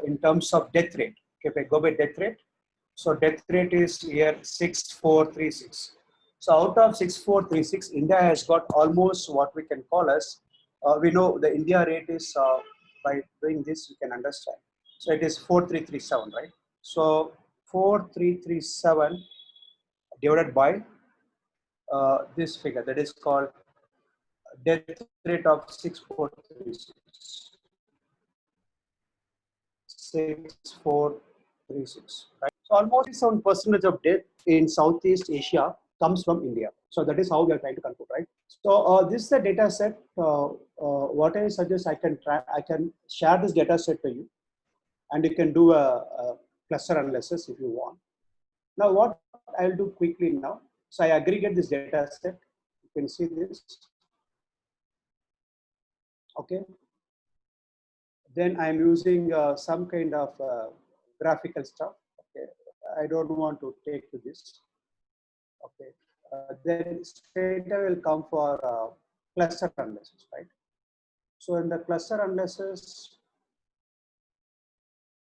in terms of death rate. Okay, if I go by death rate, so death rate is here 6436. So out of 6436, India has got almost what we can call as, we know the India rate is, by doing this, you can understand. So it is 4337, right? So 4337 divided by this figure, that is called death rate of 6436. 6436, right? So almost 7% of death in Southeast Asia comes from India. So that is how we are trying to conclude, right? So this is the data set. What I suggest, I can share this data set to you, and you can do a cluster analysis if you want. Now, what I'll do quickly now. So I aggregate this data set. You can see this. Okay. Then I'm using some kind of graphical stuff. Okay. I don't want to take to this. Okay. Then straight away will come for cluster analysis, right? So in the cluster analysis,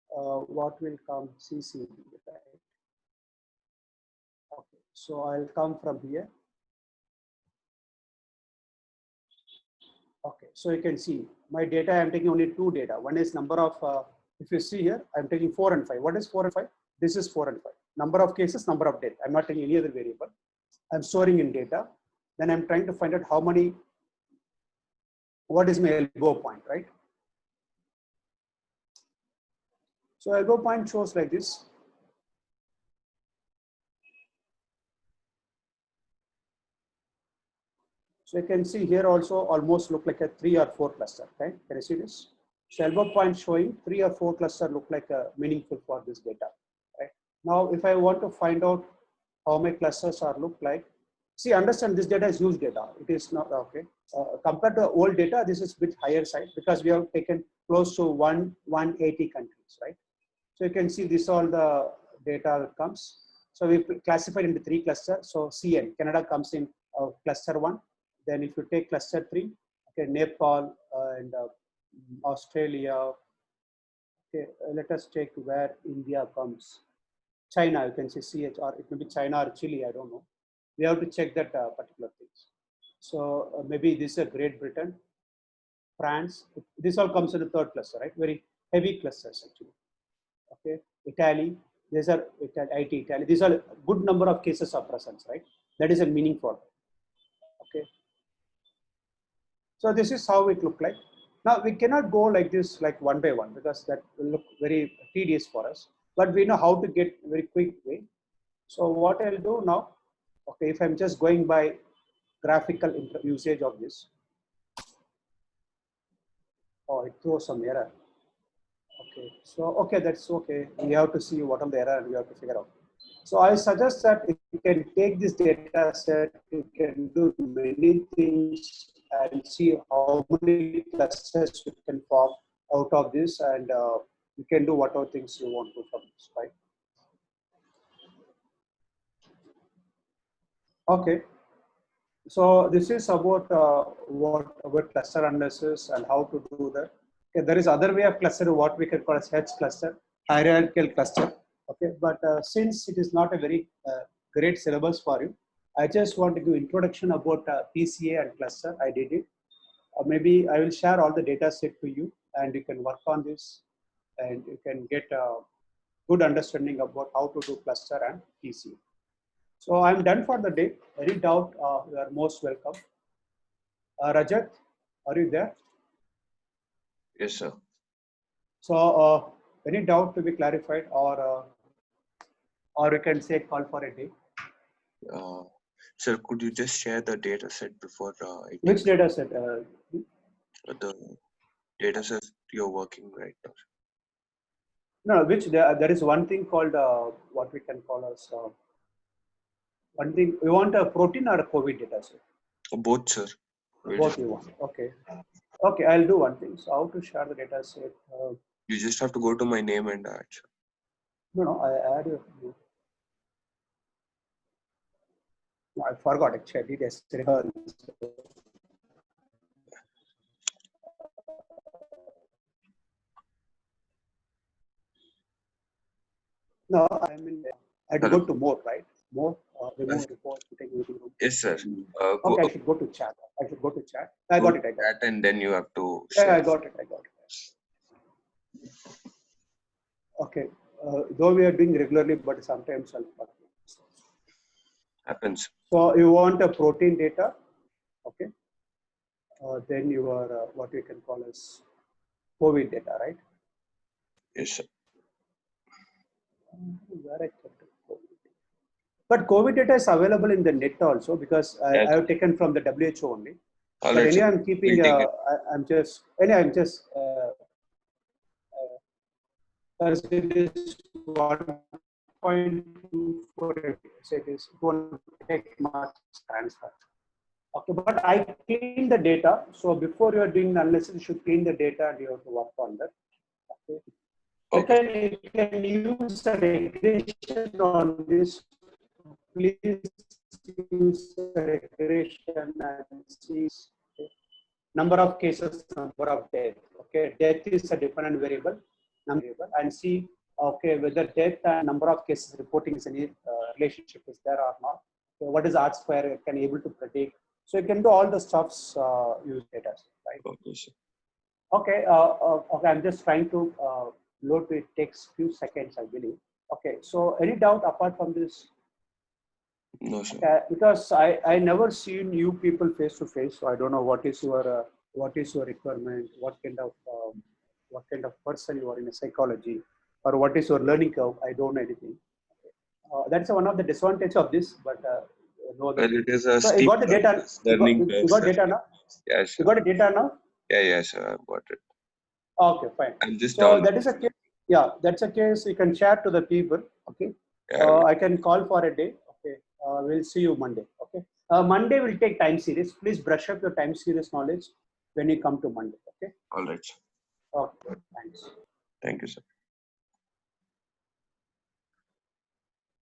what will come? CCD, right? Okay. So I'll come from here. Okay. So you can see my data. I'm taking only two data. One is number of. If you see here, I'm taking 4 and 5. What is 4 and 5? This is 4 and 5. Number of cases, number of death. I'm not taking any other variable. I'm storing in data. Then I'm trying to find out how many, what is my elbow point, right? So elbow point shows like this. So you can see here also almost look like a 3 or 4 cluster, okay? Can you see this? So elbow point showing 3 or 4 cluster look like a meaningful for this data, right? Now, if I want to find out how my clusters are look like, see, understand this data is huge data. It is not, okay. Compared to old data, this is a bit higher side because we have taken close to 180 countries, right? So you can see this all the data comes. So we classified into 3 clusters. So CN, Canada comes in cluster 1. Then if you take cluster 3, okay, Nepal and Australia. Okay, let us check where India comes. China, you can see CH, or it may be China or Chile, I don't know. We have to check that particular things. So maybe this is a Great Britain, France. This all comes in the 3rd cluster, right? Very heavy clusters actually. Okay, Italy. These are Italy. These are a good number of cases of presence, right? That is a meaning for them. Okay. So this is how it look like. Now we cannot go like this, like one by one, because that will look very tedious for us. But we know how to get very quick way. So what I'll do now, okay, if I'm just going by graphical usage of this, oh, it throws some error. Okay, so okay, that's okay. We have to see what are the error and we have to figure out. So I suggest that if you can take this data set, you can do many things and see how many clusters you can form out of this, and you can do whatever things you want to from this, right? Okay. So this is about what about cluster analysis and how to do that. Okay, there is other way of cluster, what we can call as H cluster, hierarchical cluster. Okay, but since it is not a very great syllabus for you, I just want to give introduction about PCA and cluster. I did it. Maybe I will share all the data set to you, and you can work on this, and you can get a good understanding about how to do cluster and PCA. So I'm done for the day. Any doubt, you are most welcome. Rajat, are you there? Yes, sir. So any doubt to be clarified, or you can say call for a day. Sir, could you just share the data set before Which data set? The data set you're working right now? No, which there is one thing called what we can call as one thing. We want a protein or a COVID data set? Both, sir. Both you want. Okay. Okay, I'll do one thing. So how to share the data set? You just have to go to my name and add. No, I add. No, I forgot actually. I did yesterday. No, I mean, I had to go to more, right? More, remove report, putting meeting room. Yes, sir. Okay, I should go to chat. I should go to chat. I got it. I got it. And then you have to. Yeah, I got it. I got it. Okay. Though we are doing regularly, but sometimes I'll forget. Happens. So you want a protein data, okay? Then you are what you can call as COVID data, right? Yes, sir. Where I kept COVID? But COVID data is available in the net also because I Yes. have taken from the WHO only. All But right, anyway, sir. I'm keeping. We'll take it. I'm just. Anyway, I'm just. As it is 1.24, so it won't take much transfer. Okay, but I clean the data. So before you are doing the analysis, you should clean the data and you have to work on that. Okay. Okay. You can use a regression on this. Please use a regression and see number of cases, number of death. Okay, death is a dependent variable, and see okay whether death and number of cases reporting is any relationship is there or not. So what is R square? It can able to predict. So you can do all the stuffs use data, right? Okay, sir. Okay, okay. I'm just trying to load. It takes few seconds, I believe. Okay, so any doubt apart from this? No, sir. Because I never seen you people face to face, so I don't know what is your requirement, what kind of person you are in a psychology, or what is your learning curve. I don't know anything. That's one of the disadvantage of this, but no other Well, thing. it is a So you steep got the data. learning curve, You got sir. data now. Yeah, You sure. got the data now. Yeah, sir. I've got it. Okay, fine. I'm just So that is downloading. a case. Yeah, that's a case you can share to the people. Okay. Yeah, I can call for a day. Okay. We'll see you Monday. Okay. Monday will take time series. Please brush up your time series knowledge when you come to Monday. Okay. all right, sir. Okay. Thanks. Thank you, sir.